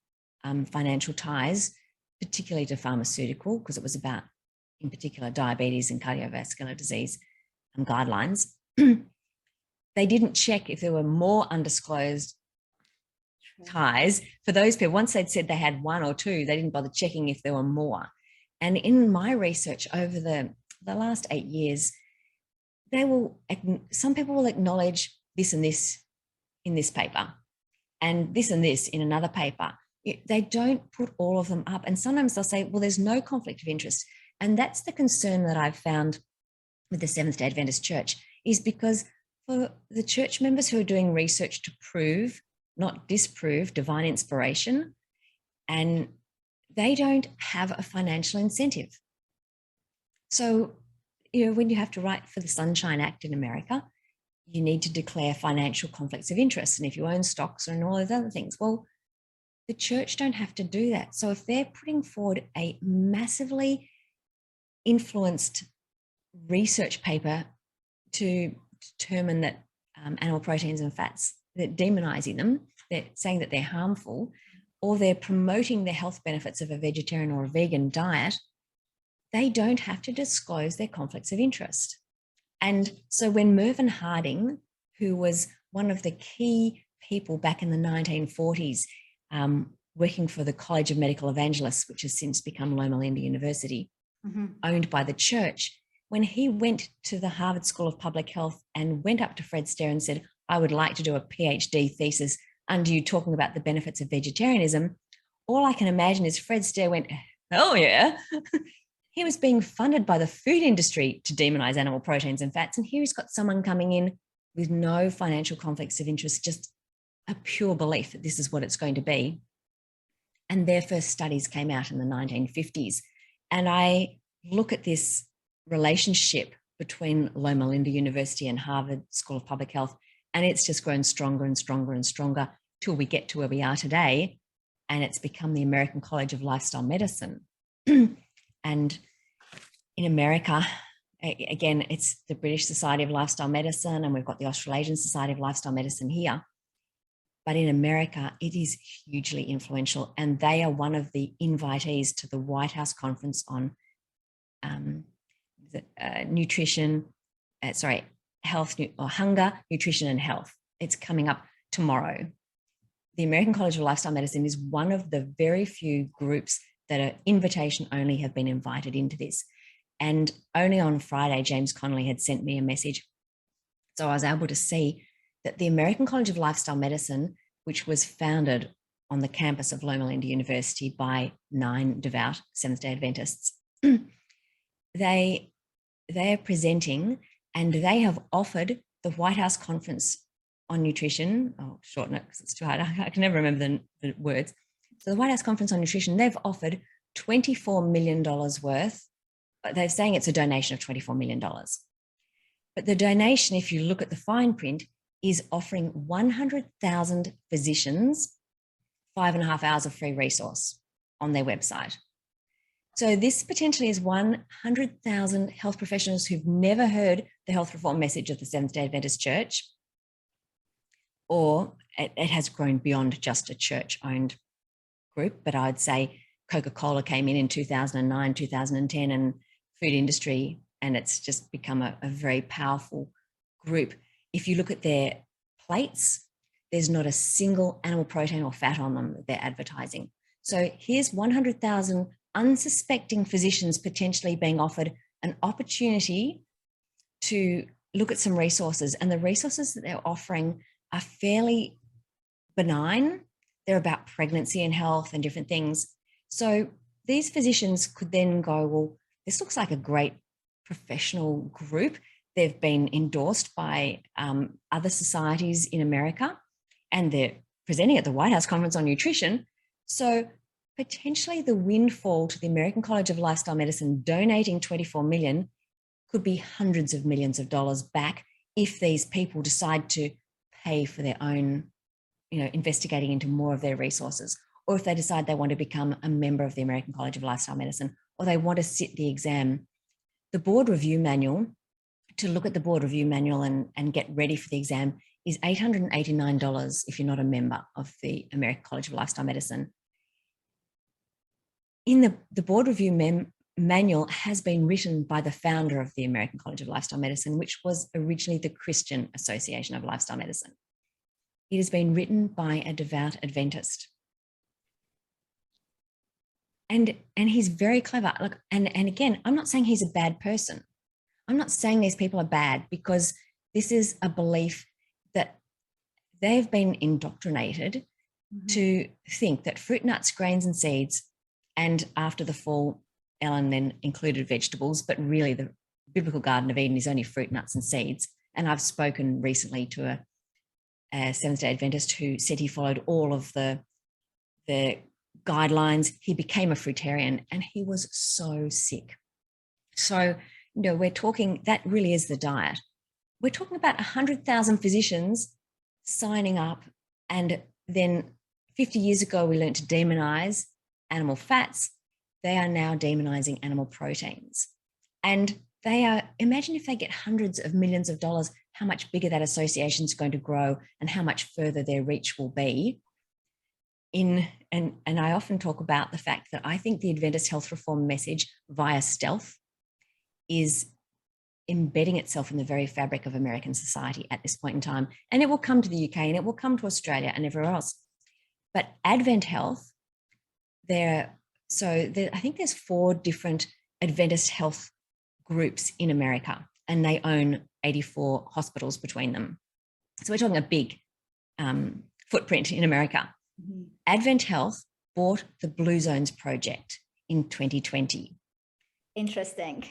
financial ties, particularly to pharmaceutical, because it was about, in particular, diabetes and cardiovascular disease guidelines. They didn't check if there were more undisclosed ties for those people. Once they'd said they had one or two, they didn't bother checking if there were more. And in my research over the last 8 years, some people will acknowledge this and this in this paper and this in another paper. They don't put all of them up. And sometimes they'll say, well, there's no conflict of interest. And that's the concern that I've found with the Seventh-day Adventist Church, is because for the church members who are doing research to prove, not disprove, divine inspiration, and they don't have a financial incentive. So, when you have to write for the Sunshine Act in America, you need to declare financial conflicts of interest. And if you own stocks and all those other things, well, the church don't have to do that. So if they're putting forward a massively influenced research paper to determine that animal proteins and fats, they're demonizing them, they're saying that they're harmful, or they're promoting the health benefits of a vegetarian or a vegan diet, they don't have to disclose their conflicts of interest. And so when Mervyn Harding, who was one of the key people back in the 1940s, working for the College of Medical Evangelists, which has since become Loma Linda University, owned by the church, when he went to the Harvard School of Public Health and went up to Fred Astaire and said, I would like to do a PhD thesis under you talking about the benefits of vegetarianism, all I can imagine is Fred Astaire went, hell yeah. He was being funded by the food industry to demonize animal proteins and fats. And here he's got someone coming in with no financial conflicts of interest, just a pure belief that this is what it's going to be. And their first studies came out in the 1950s. And I look at this relationship between Loma Linda University and Harvard School of Public Health, and it's just grown stronger and stronger and stronger till we get to where we are today. And it's become the American College of Lifestyle Medicine. And in America, again, it's the British Society of Lifestyle Medicine, and we've got the Australasian Society of Lifestyle Medicine here. But in America, it is hugely influential, and they are one of the invitees to the White House Conference on hunger, nutrition, and health. It's coming up tomorrow. The American College of Lifestyle Medicine is one of the very few groups that are invitation only have been invited into this. And only on Friday, James Connolly had sent me a message. So I was able to see that the American College of Lifestyle Medicine, which was founded on the campus of Loma Linda University by 9 devout Seventh-day Adventists, they are presenting, and they have offered the White House Conference on Nutrition, I'll shorten it because it's too hard, I can never remember the words. So the White House Conference on Nutrition, they've offered $24 million worth. They're saying it's a donation of $24 million. But the donation, if you look at the fine print, is offering 100,000 physicians 5.5 hours of free resource on their website. So this potentially is 100,000 health professionals who've never heard the health reform message of the Seventh-day Adventist Church, or it has grown beyond just a church-owned group. But I'd say Coca-Cola came in 2009, 2010, and food industry, and it's just become a very powerful group. If you look at their plates, there's not a single animal protein or fat on them that they're advertising. So here's 100,000 unsuspecting physicians potentially being offered an opportunity to look at some resources, and the resources that they're offering are fairly benign. They're about pregnancy and health and different things. So these physicians could then go, well, this looks like a great professional group. They've been endorsed by other societies in America, and they're presenting at the White House Conference on Nutrition. So potentially the windfall to the American College of Lifestyle Medicine donating $24 million could be hundreds of millions of dollars back if these people decide to pay for their own, investigating into more of their resources, or if they decide they want to become a member of the American College of Lifestyle Medicine, or they want to sit the exam. The board review manual, to look at the board review manual and get ready for the exam, is $889 if you're not a member of the American College of Lifestyle Medicine. in the board review manual has been written by the founder of the American College of Lifestyle Medicine, which was originally the Christian Association of Lifestyle Medicine. It has been written by a devout Adventist. And he's very clever. Look, and again, I'm not saying he's a bad person. I'm not saying these people are bad, because this is a belief that they've been indoctrinated to think that fruit, nuts, grains, and seeds, and after the fall, Ellen then included vegetables, but really the biblical Garden of Eden is only fruit, nuts, and seeds. And I've spoken recently to a Seventh-day Adventist who said he followed all of the guidelines. He became a fruitarian and he was so sick. So, we're talking, that really is the diet. We're talking about 100,000 physicians signing up, and then 50 years ago, we learned to demonize animal fats. They are now demonizing animal proteins. And they are, imagine if they get hundreds of millions of dollars, how much bigger that association is going to grow and how much further their reach will be. And I often talk about the fact that I think the Adventist health reform message via stealth is embedding itself in the very fabric of American society at this point in time. And it will come to the UK and it will come to Australia and everywhere else. But Advent Health, I think there's 4 different Adventist health groups in America, and they own 84 hospitals between them. So we're talking a big footprint in America. Advent Health bought the Blue Zones Project in 2020. Interesting.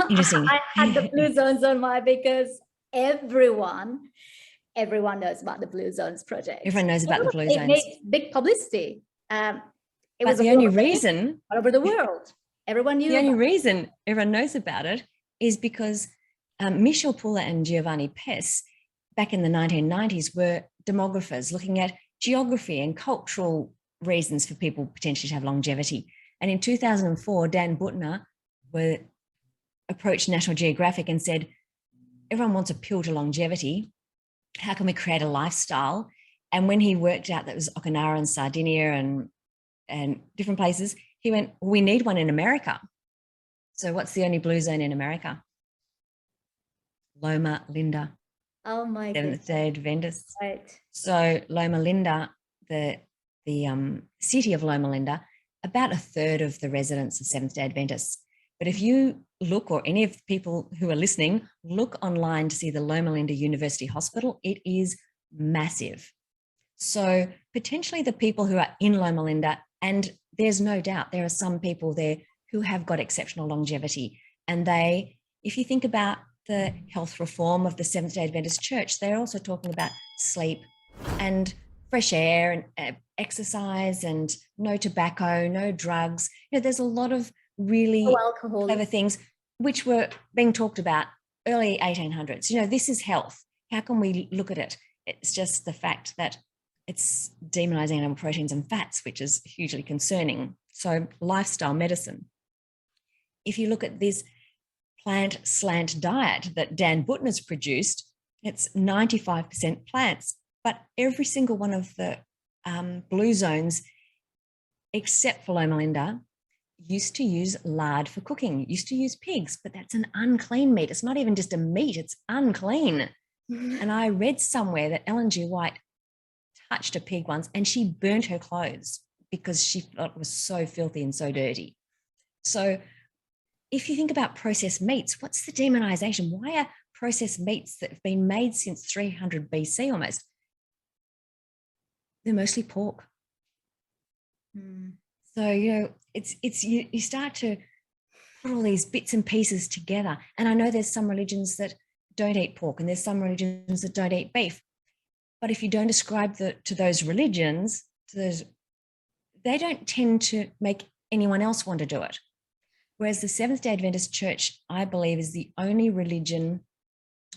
Interesting. I had the Blue Zones on my, because everyone knows about the Blue Zones Project. Everyone knows about the Blue It Zones. made big publicity. It was the only reason all over the world, everyone knew. The only reason everyone knows about it is because Michel Pula and Giovanni Pes, back in the 1990s, were demographers looking at geography and cultural reasons for people potentially to have longevity. And in 2004, Dan Buettner approached National Geographic and said, everyone wants a pill to longevity. How can we create a lifestyle? And when he worked out that it was Okinawa and Sardinia and different places, he went, we need one in America. So what's the only blue zone in America? Loma Linda. Oh my goodness. Seventh-day Adventists. Right. So Loma Linda, the city of Loma Linda, about a third of the residents are Seventh-day Adventists. But if you look, or any of the people who are listening, look online to see the Loma Linda University Hospital, it is massive. So potentially the people who are in Loma Linda, and there's no doubt there are some people there who have got exceptional longevity. And if you think about the health reform of the Seventh-day Adventist Church, they're also talking about sleep and fresh air and exercise and no tobacco, no drugs. There's a lot of really clever things which were being talked about early 1800s. This is health. How can we look at it? It's just the fact that it's demonizing animal proteins and fats, which is hugely concerning. So lifestyle medicine. If you look at this plant slant diet that Dan Buettner's produced, it's 95% plants, but every single one of the blue zones, except for Loma Linda, used to use lard for cooking, used to use pigs, but that's an unclean meat. It's not even just a meat, it's unclean. And I read somewhere that Ellen G. White touched a pig once and she burnt her clothes because she thought it was so filthy and so dirty. So if you think about processed meats, what's the demonization? Why are processed meats that have been made since 300 BC almost? They're mostly pork. So, you start to put all these bits and pieces together. And I know there's some religions that don't eat pork and there's some religions that don't eat beef. But if you don't ascribe to those religions, they don't tend to make anyone else want to do it. Whereas the Seventh-day Adventist Church, I believe, is the only religion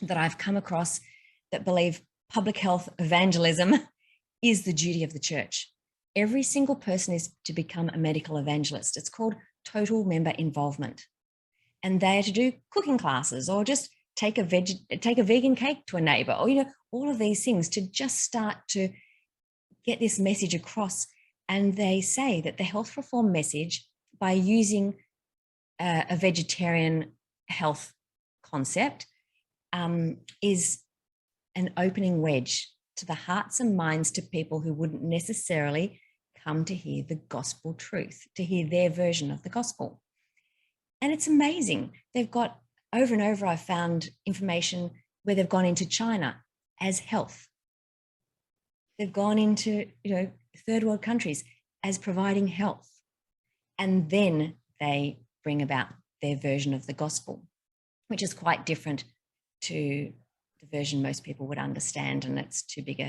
that I've come across that believe public health evangelism is the duty of the church. Every single person is to become a medical evangelist. It's called total member involvement. And they are to do cooking classes or just take a vegan cake to a neighbor, or, all of these things to just start to get this message across. And they say that the health reform message by using a vegetarian health concept is an opening wedge to the hearts and minds to people who wouldn't necessarily come to hear the gospel truth, to hear their version of the gospel. And it's amazing. They've got over and over, I've found information where they've gone into China as health. They've gone into, third world countries as providing health. And then they bring about their version of the gospel, which is quite different to the version most people would understand. And it's too big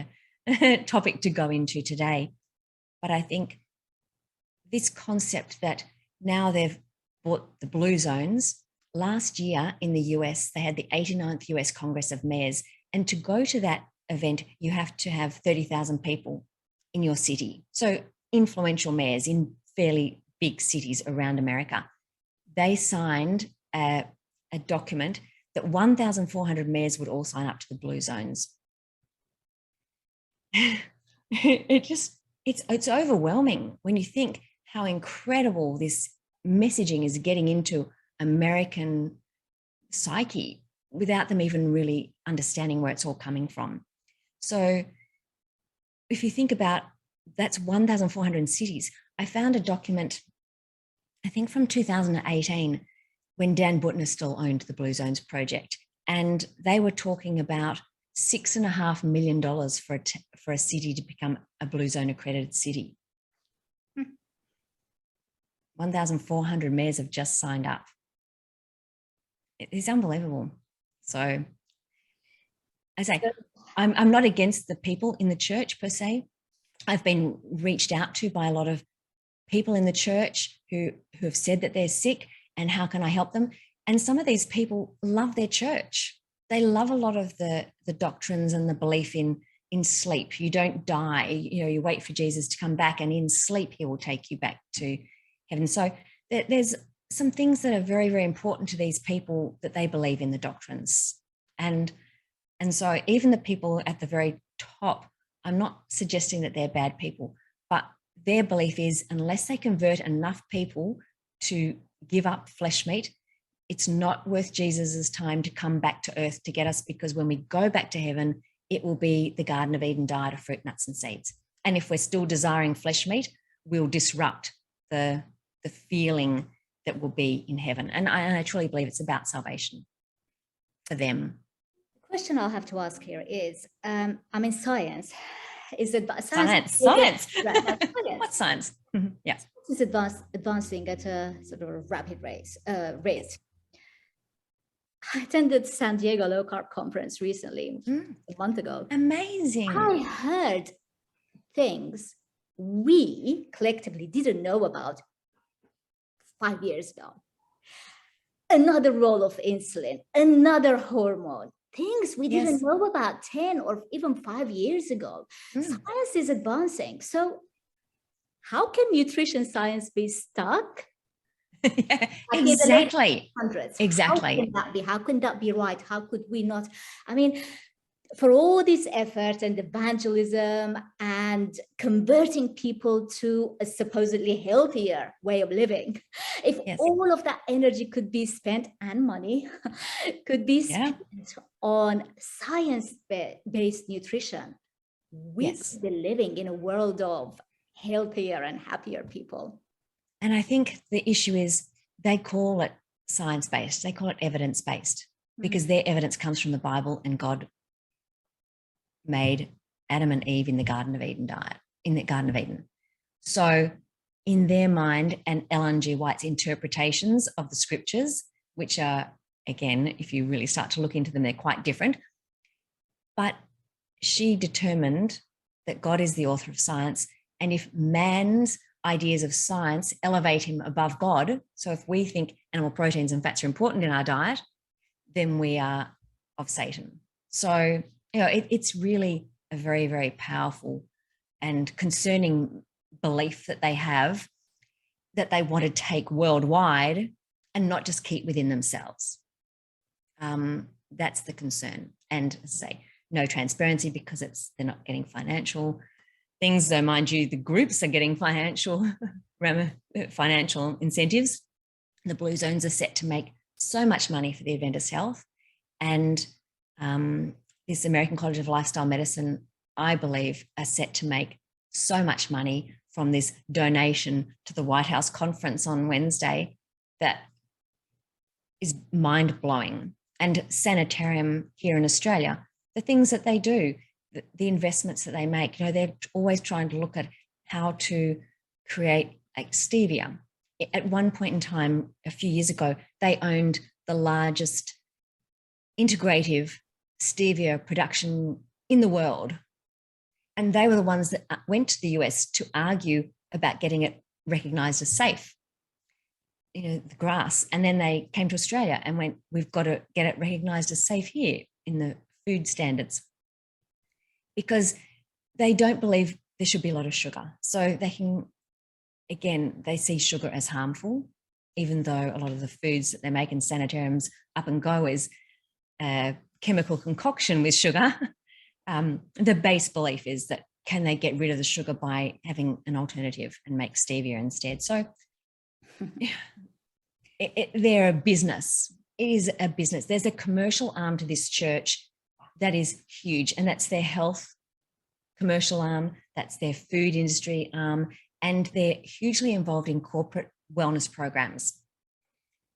a topic to go into today. But I think this concept that now they've bought the blue zones. Last year in the US, they had the 89th US Congress of Mayors. And to go to that event, you have to have 30,000 people in your city. So influential mayors in fairly big cities around America. They signed a document that 1,400 mayors would all sign up to the blue zones. It's overwhelming when you think how incredible this messaging is getting into American psyche without them even really understanding where it's all coming from. So if you think about that's 1,400 cities. I found a document, I think from 2018, when Dan Buettner still owned the Blue Zones project, and they were talking about $6.5 million for a city to become a Blue Zone accredited city. 1,400 mayors have just signed up. It's unbelievable. So I say, I'm not against the people in the church per se. I've been reached out to by a lot of people in the church who have said that they're sick and how can I help them? And some of these people love their church. They love a lot of the doctrines and the belief in sleep. You don't die, you wait for Jesus to come back, and in sleep, he will take you back to heaven. So there's some things that are very, very important to these people that they believe in the doctrines. And so even the people at the very top, I'm not suggesting that they're bad people, but their belief is unless they convert enough people to give up flesh meat, it's not worth Jesus's time to come back to earth to get us, because when we go back to heaven, it will be the Garden of Eden diet of fruit, nuts, and seeds. And if we're still desiring flesh meat, we'll disrupt the feeling that will be in heaven. And I truly believe it's about salvation for them. The question I'll have to ask here is, science. Is it science? Right, science. What science? Mm-hmm. Yes. It's advancing at a sort of rapid rate. I attended San Diego Low Carb conference recently, a month ago. Amazing. I heard things we collectively didn't know about 5 years ago. Another role of insulin, another hormone, things we didn't know about 10 or even 5 years ago. Science is advancing. So how can nutrition science be stuck? Yeah, exactly. Exactly. How can that be? How can that be right? How could we not? I mean, for all this effort and evangelism and converting people to a supposedly healthier way of living, if all of that energy could be spent, and money could be spent on science-based nutrition, we could be living in a world of healthier and happier people. And I think the issue is they call it science-based, they call it evidence-based, because their evidence comes from the Bible, and God made Adam and Eve in the Garden of Eden. So in their mind, and Ellen G. White's interpretations of the scriptures, which are, again, if you really start to look into them, they're quite different. But she determined that God is the author of science. And if man's ideas of science elevate him above God, so if we think animal proteins and fats are important in our diet, then we are of Satan. So, it's really a very, very powerful and concerning belief that they have, that they want to take worldwide and not just keep within themselves. That's the concern. And as I say, no transparency, because they're not getting financial things, though, mind you, the groups are getting financial financial incentives. The blue zones are set to make so much money for the Adventist Health. And this American College of Lifestyle Medicine, I believe, are set to make so much money from this donation to the White House conference on Wednesday that is mind-blowing. And Sanitarium here in Australia, the things that they do, the investments that they make, they're always trying to look at how to create like stevia. At one point in time, a few years ago, they owned the largest integrative stevia production in the world. And they were the ones that went to the US to argue about getting it recognized as safe, the grass. And then they came to Australia and went, we've got to get it recognized as safe here in the food standards, because they don't believe there should be a lot of sugar. So they can, again, they see sugar as harmful, even though a lot of the foods that they make in sanitariums up and go is chemical concoction with sugar. The base belief is that can they get rid of the sugar by having an alternative and make stevia instead? So they're a business. It is a business. There's a commercial arm to this church that is huge, and that's their health commercial arm, that's their food industry arm, and they're hugely involved in corporate wellness programs.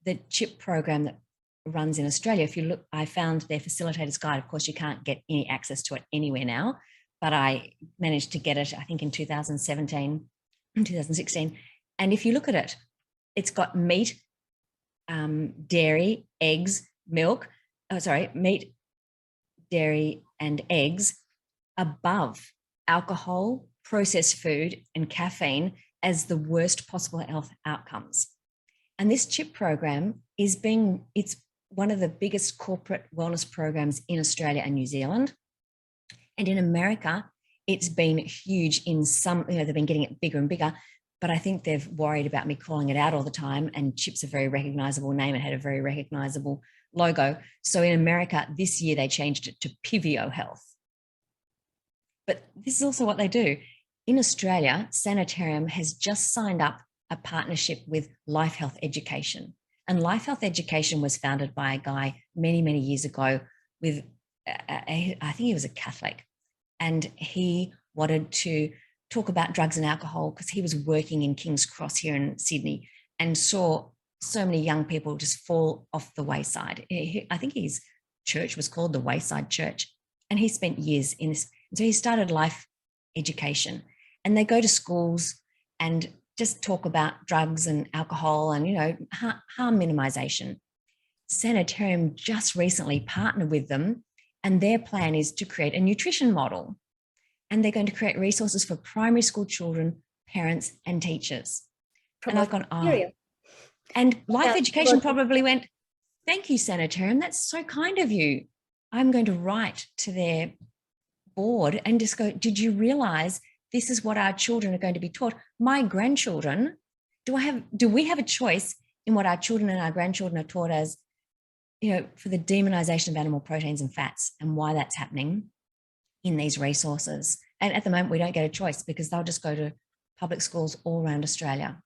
The CHIP program that runs in Australia, if you look, I found their facilitator's guide. Of course, you can't get any access to it anywhere now, but I managed to get it, I think, in 2017, 2016. And if you look at it, it's got meat, dairy, eggs, milk, meat, dairy, and eggs above alcohol, processed food, and caffeine as the worst possible health outcomes. And this CHIP program it's one of the biggest corporate wellness programs in Australia and New Zealand. And in America, it's been huge in some, they've been getting it bigger and bigger, but I think they've worried about me calling it out all the time. And CHIP's a very recognizable name. It had a very recognizable logo. So in America, this year, they changed it to Pivio Health. But this is also what they do. In Australia, Sanitarium has just signed up a partnership with Life Health Education. And Life Health Education was founded by a guy many, many years ago with, I think he was a Catholic. And he wanted to talk about drugs and alcohol because he was working in King's Cross here in Sydney and saw so many young people just fall off the wayside. I think his church was called the Wayside Church. And he spent years in this. So he started Life Education, and they go to schools and just talk about drugs and alcohol and, harm minimization. Sanitarium just recently partnered with them, and their plan is to create a nutrition model. And they're going to create resources for primary school children, parents, and teachers. And I've gone, And Life Education probably went, thank you, Sanitarium. That's so kind of you. I'm going to write to their board and just go, did you realize this is what our children are going to be taught? My grandchildren, do we have a choice in what our children and our grandchildren are taught as, for the demonization of animal proteins and fats and why that's happening in these resources? And at the moment, we don't get a choice because they'll just go to public schools all around Australia.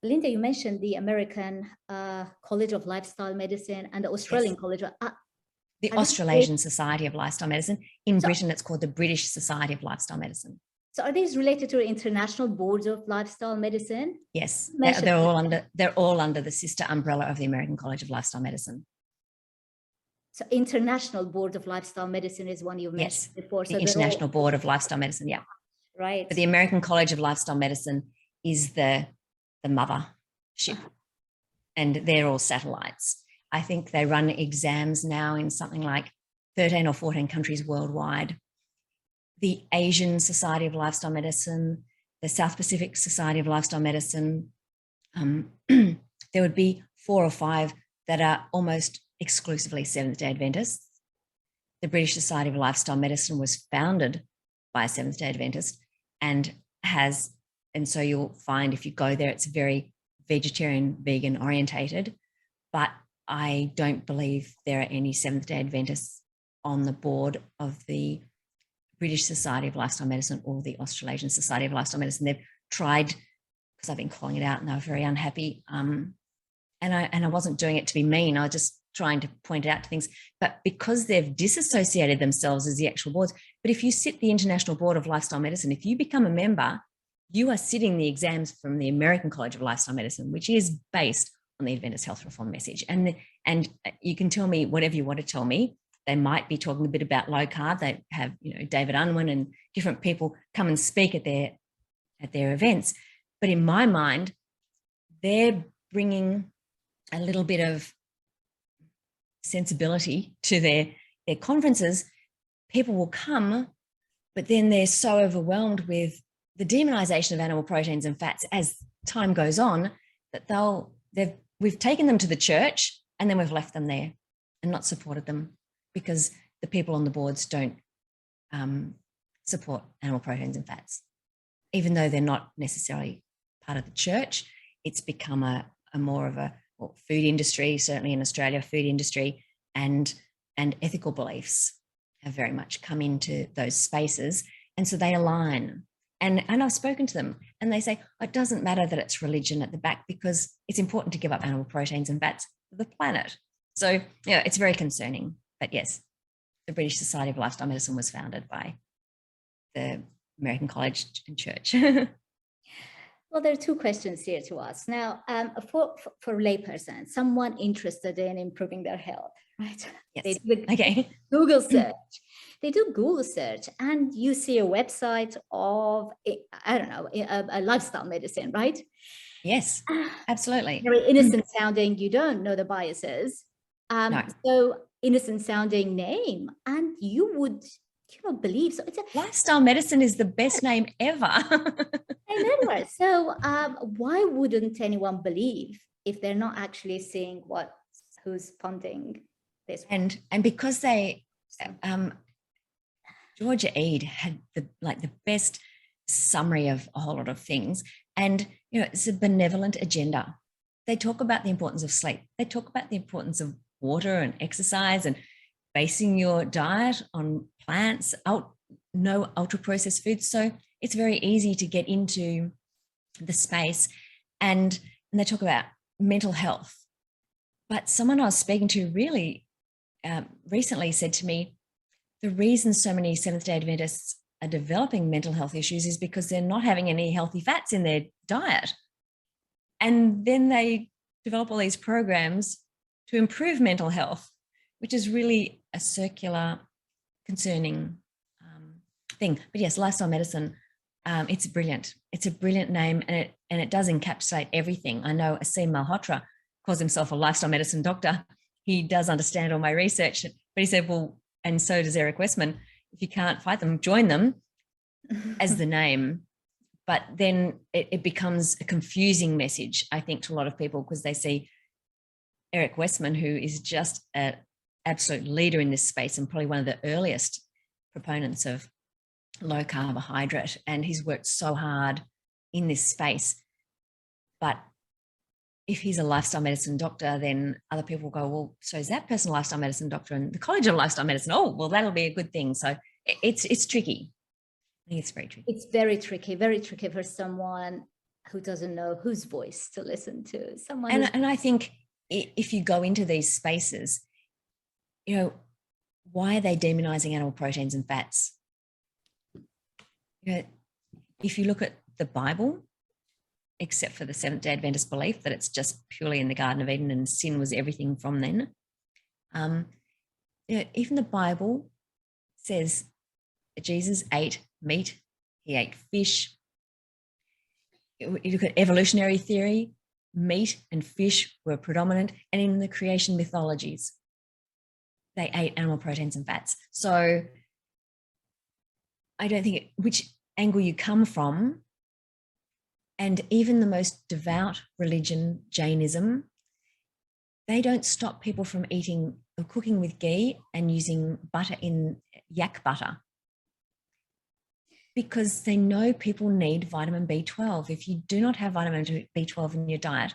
Belinda, you mentioned the American College of Lifestyle Medicine and the Australian College of... the Australasian Society of Lifestyle Medicine. In Britain, it's called the British Society of Lifestyle Medicine. So are these related to the International Board of Lifestyle Medicine? Yes, they're all under the sister umbrella of the American College of Lifestyle Medicine. So International Board of Lifestyle Medicine is one you mentioned before. So the International Board of Lifestyle Medicine, yeah. Right. But the American College of Lifestyle Medicine is the mothership, and they're all satellites. I think they run exams now in something like 13 or 14 countries worldwide. The Asian Society of Lifestyle Medicine, the South Pacific Society of Lifestyle Medicine, there would be 4 or 5 that are almost exclusively Seventh-day Adventists. The British Society of Lifestyle Medicine was founded by a Seventh-day Adventist and so you'll find if you go there, it's very vegetarian, vegan orientated, but I don't believe there are any Seventh-day Adventists on the board of the British Society of Lifestyle Medicine or the Australasian Society of Lifestyle Medicine. They've tried because I've been calling it out and they were very unhappy. And I wasn't doing it to be mean. I was just trying to point it out to things. But because they've disassociated themselves as the actual boards, but if you sit the International Board of Lifestyle Medicine, if you become a member, you are sitting the exams from the American College of Lifestyle Medicine, which is based on the Adventist Health Reform message. And you can tell me whatever you want to tell me. They might be talking a bit about low carb. They have, David Unwin and different people come and speak at their events. But in my mind, they're bringing a little bit of sensibility to their conferences. People will come, but then they're so overwhelmed with the demonization of animal proteins and fats as time goes on that we've taken them to the church and then we've left them there and not supported them because the people on the boards don't support animal proteins and fats. Even though they're not necessarily part of the church, it's become a more of a food industry, certainly in Australia, food industry and ethical beliefs have very much come into those spaces. And so they align. And I've spoken to them and they say, it doesn't matter that it's religion at the back because it's important to give up animal proteins and fats for the planet. So, it's very concerning. But yes, the British Society of Lifestyle Medicine was founded by the American College and Church. Well, there are two questions here to ask. Now, for layperson, someone interested in improving their health, right? Yes. Okay. Google search. They do Google search and you see a website of, I don't know, a lifestyle medicine, right? Yes, absolutely. Very innocent sounding. You don't know the biases. No. So innocent sounding name and you would believe. So it's lifestyle medicine is the best name ever. Anyway, so why wouldn't anyone believe if they're not actually seeing who's funding this? And because they, Georgia Eade had the best summary of a whole lot of things, and it's a benevolent agenda. They talk about the importance of sleep. They talk about the importance of water and exercise and basing your diet on plants, no ultra processed foods. So it's very easy to get into the space and they talk about mental health. But someone I was speaking to really recently said to me, the reason so many Seventh-day Adventists are developing mental health issues is because they're not having any healthy fats in their diet. And then they develop all these programs to improve mental health, which is really a circular, concerning thing. But yes, lifestyle medicine, it's brilliant. It's a brilliant name and it does encapsulate everything. I know Asim Malhotra calls himself a lifestyle medicine doctor. He does understand all my research, but he said, well, and so does Eric Westman, if you can't fight them, join them as the name. But then it becomes a confusing message, I think, to a lot of people because they see Eric Westman, who is just an absolute leader in this space and probably one of the earliest proponents of low carbohydrate. And he's worked so hard in this space. But if he's a lifestyle medicine doctor, then other people will go, well, so is that person a lifestyle medicine doctor? And the College of Lifestyle Medicine, oh, well, that'll be a good thing. So it's tricky. I think it's very tricky. It's very tricky for someone who doesn't know whose voice to listen to. And I think if you go into these spaces, why are they demonizing animal proteins and fats? If you look at the Bible, except for the Seventh-day Adventist belief that it's just purely in the Garden of Eden and sin was everything from then. Even the Bible says that Jesus ate meat, he ate fish. You look at evolutionary theory, meat and fish were predominant, and in the creation mythologies, they ate animal proteins and fats. So I don't think which angle you come from, and even the most devout religion, Jainism, they don't stop people from eating or cooking with ghee and using butter in yak butter because they know people need vitamin B12. If you do not have vitamin B12 in your diet,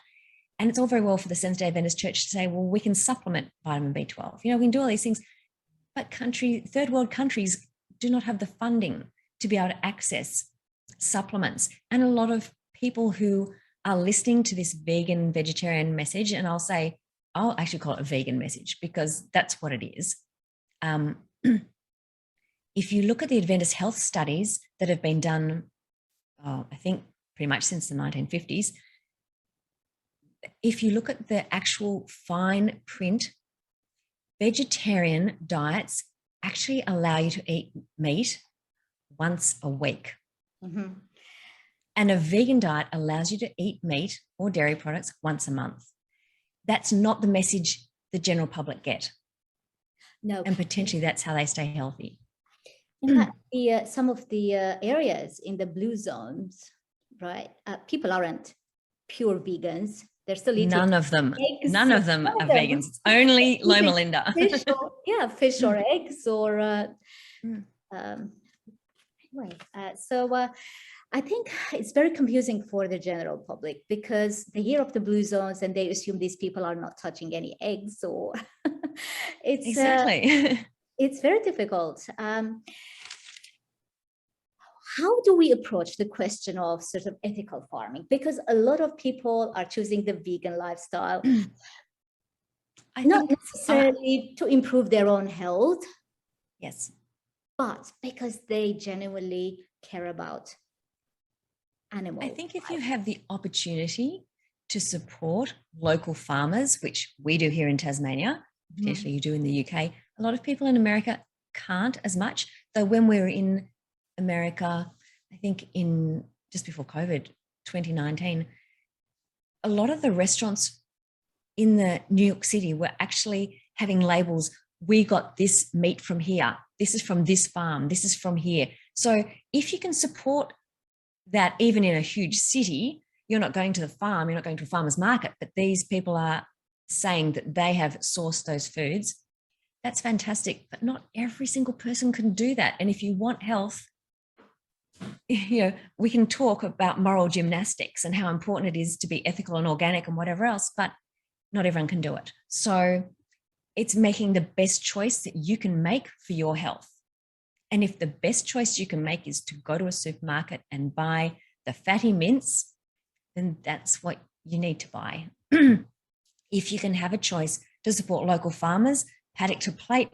and it's all very well for the Seventh-day Adventist Church to say, well, we can supplement vitamin B12. We can do all these things, but third world countries do not have the funding to be able to access supplements. And a lot of people who are listening to this vegan, vegetarian message, and I'll actually call it a vegan message because that's what it is. If you look at the Adventist health studies that have been done, I think pretty much since the 1950s, if you look at the actual fine print, vegetarian diets actually allow you to eat meat once a week. Mm-hmm. And a vegan diet allows you to eat meat or dairy products once a month. That's not the message the general public get. No. And potentially that's how they stay healthy. In fact, some of the areas in the blue zones, right? People aren't pure vegans. They're still eating None of them. eggs. None of them are vegans. It's only Low Melinda. Fish or eggs or anyway. I think it's very confusing for the general public because they hear of the blue zones and they assume these people are not touching any eggs or it's exactly. It's very difficult. How do we approach the question of sort of ethical farming? Because a lot of people are choosing the vegan lifestyle, not necessarily to improve their own health. Yes. But because they genuinely care about animals. I think if you have the opportunity to support local farmers, which we do here in Tasmania, potentially you do in the UK, a lot of people in America can't as much. Though when we were in America, I think in just before COVID, 2019, a lot of the restaurants in the New York City were actually having labels, we got this meat from here, this is from this farm, this is from here. So if you can support that even in a huge city, you're not going to the farm, you're not going to a farmer's market, but these people are saying that they have sourced those foods, that's fantastic. But not every single person can do that. And if you want health, we can talk about moral gymnastics and how important it is to be ethical and organic and whatever else, but not everyone can do it. So it's making the best choice that you can make for your health. And if the best choice you can make is to go to a supermarket and buy the fatty mince, then that's what you need to buy. If you can have a choice to support local farmers, paddock to plate,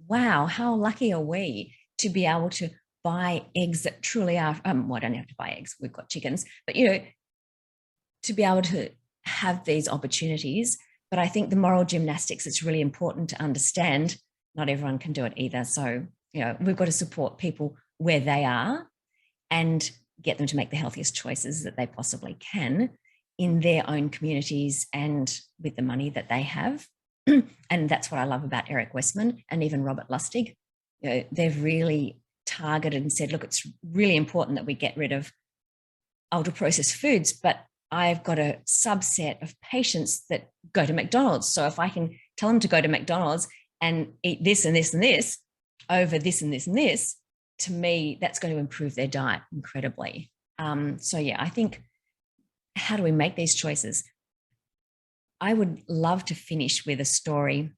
wow, how lucky are we to be able to buy eggs that truly are, well, I don't have to buy eggs, we've got chickens, but to be able to have these opportunities. But I think the moral gymnastics, it's really important to understand not everyone can do it either. So, we've got to support people where they are and get them to make the healthiest choices that they possibly can in their own communities and with the money that they have. And that's what I love about Eric Westman and even Robert Lustig. They've really targeted and said, look, it's really important that we get rid of ultra processed foods, but I've got a subset of patients that go to McDonald's. So if I can tell them to go to McDonald's and eat this and this and this over this and this and this, to me, that's going to improve their diet incredibly. So yeah, I think, how do we make these choices? I would love to finish with a story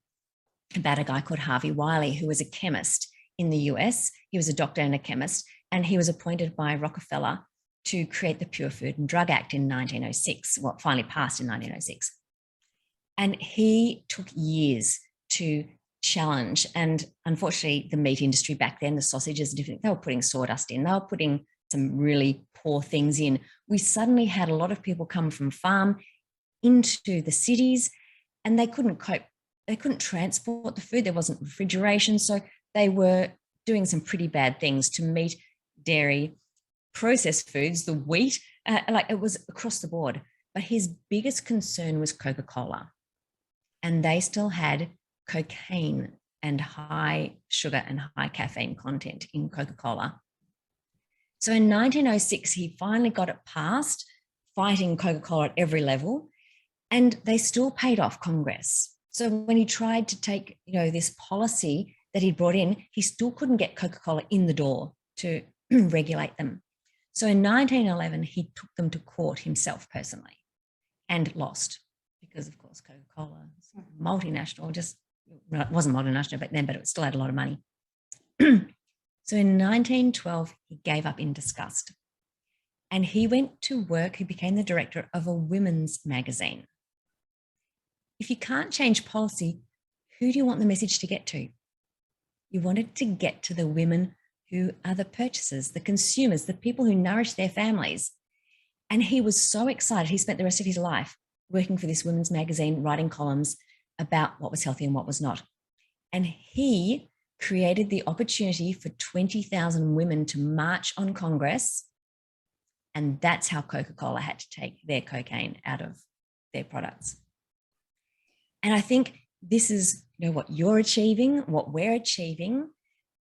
about a guy called Harvey Wiley, who was a chemist in the US. He was a doctor and a chemist, and he was appointed by Rockefeller to create the Pure Food and Drug Act in 1906, well, finally passed in 1906. And he took years to challenge. And unfortunately, the meat industry back then, the sausages and different, they were putting sawdust in, they were putting some really poor things in. We suddenly had a lot of people come from farm into the cities and they couldn't cope. They couldn't transport the food. There wasn't refrigeration. So they were doing some pretty bad things to meat, dairy, processed foods, the wheat, like it was across the board. But his biggest concern was Coca-Cola. And they still had cocaine and high sugar and high caffeine content in Coca-Cola. So in 1906, he finally got it passed, fighting Coca-Cola at every level, and they still paid off Congress. So when he tried to take, this policy that he brought in, he still couldn't get Coca-Cola in the door to regulate them. So in 1911, he took them to court himself personally and lost because, of course, Coca-Cola is multinational, it wasn't multinational back then, but it still had a lot of money. So in 1912, he gave up in disgust. And he went to work, he became the director of a women's magazine. If you can't change policy, who do you want the message to get to? You want it to get to the women who are the purchasers, the consumers, the people who nourish their families. And he was so excited. He spent the rest of his life working for this women's magazine, writing columns about what was healthy and what was not. And he created the opportunity for 20,000 women to march on Congress. And that's how Coca-Cola had to take their cocaine out of their products. And I think this is, what you're achieving, what we're achieving,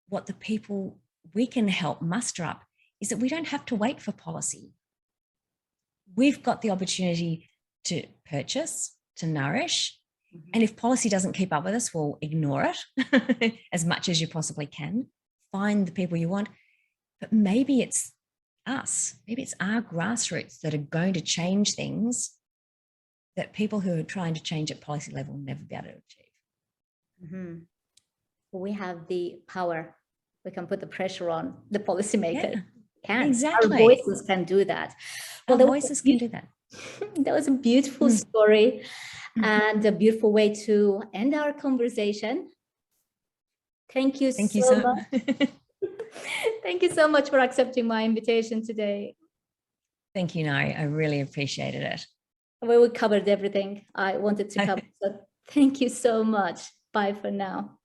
what the people we can help muster up is that we don't have to wait for policy. We've got the opportunity to purchase, to nourish. Mm-hmm. And if policy doesn't keep up with us, we'll ignore it as much as you possibly can. Find the people you want. But maybe it's us. Maybe it's our grassroots that are going to change things that people who are trying to change at policy level will never be able to achieve. Mm-hmm. We have the power. We can put the pressure on the policymakers. Yeah, exactly. Our voices can do that. Well, our voices can do that. That was a beautiful story and a beautiful way to end our conversation. Thank you so much. Thank you so much for accepting my invitation today. Thank you, Nayiri. I really appreciated it. We covered everything I wanted to cover. So thank you so much. Bye for now.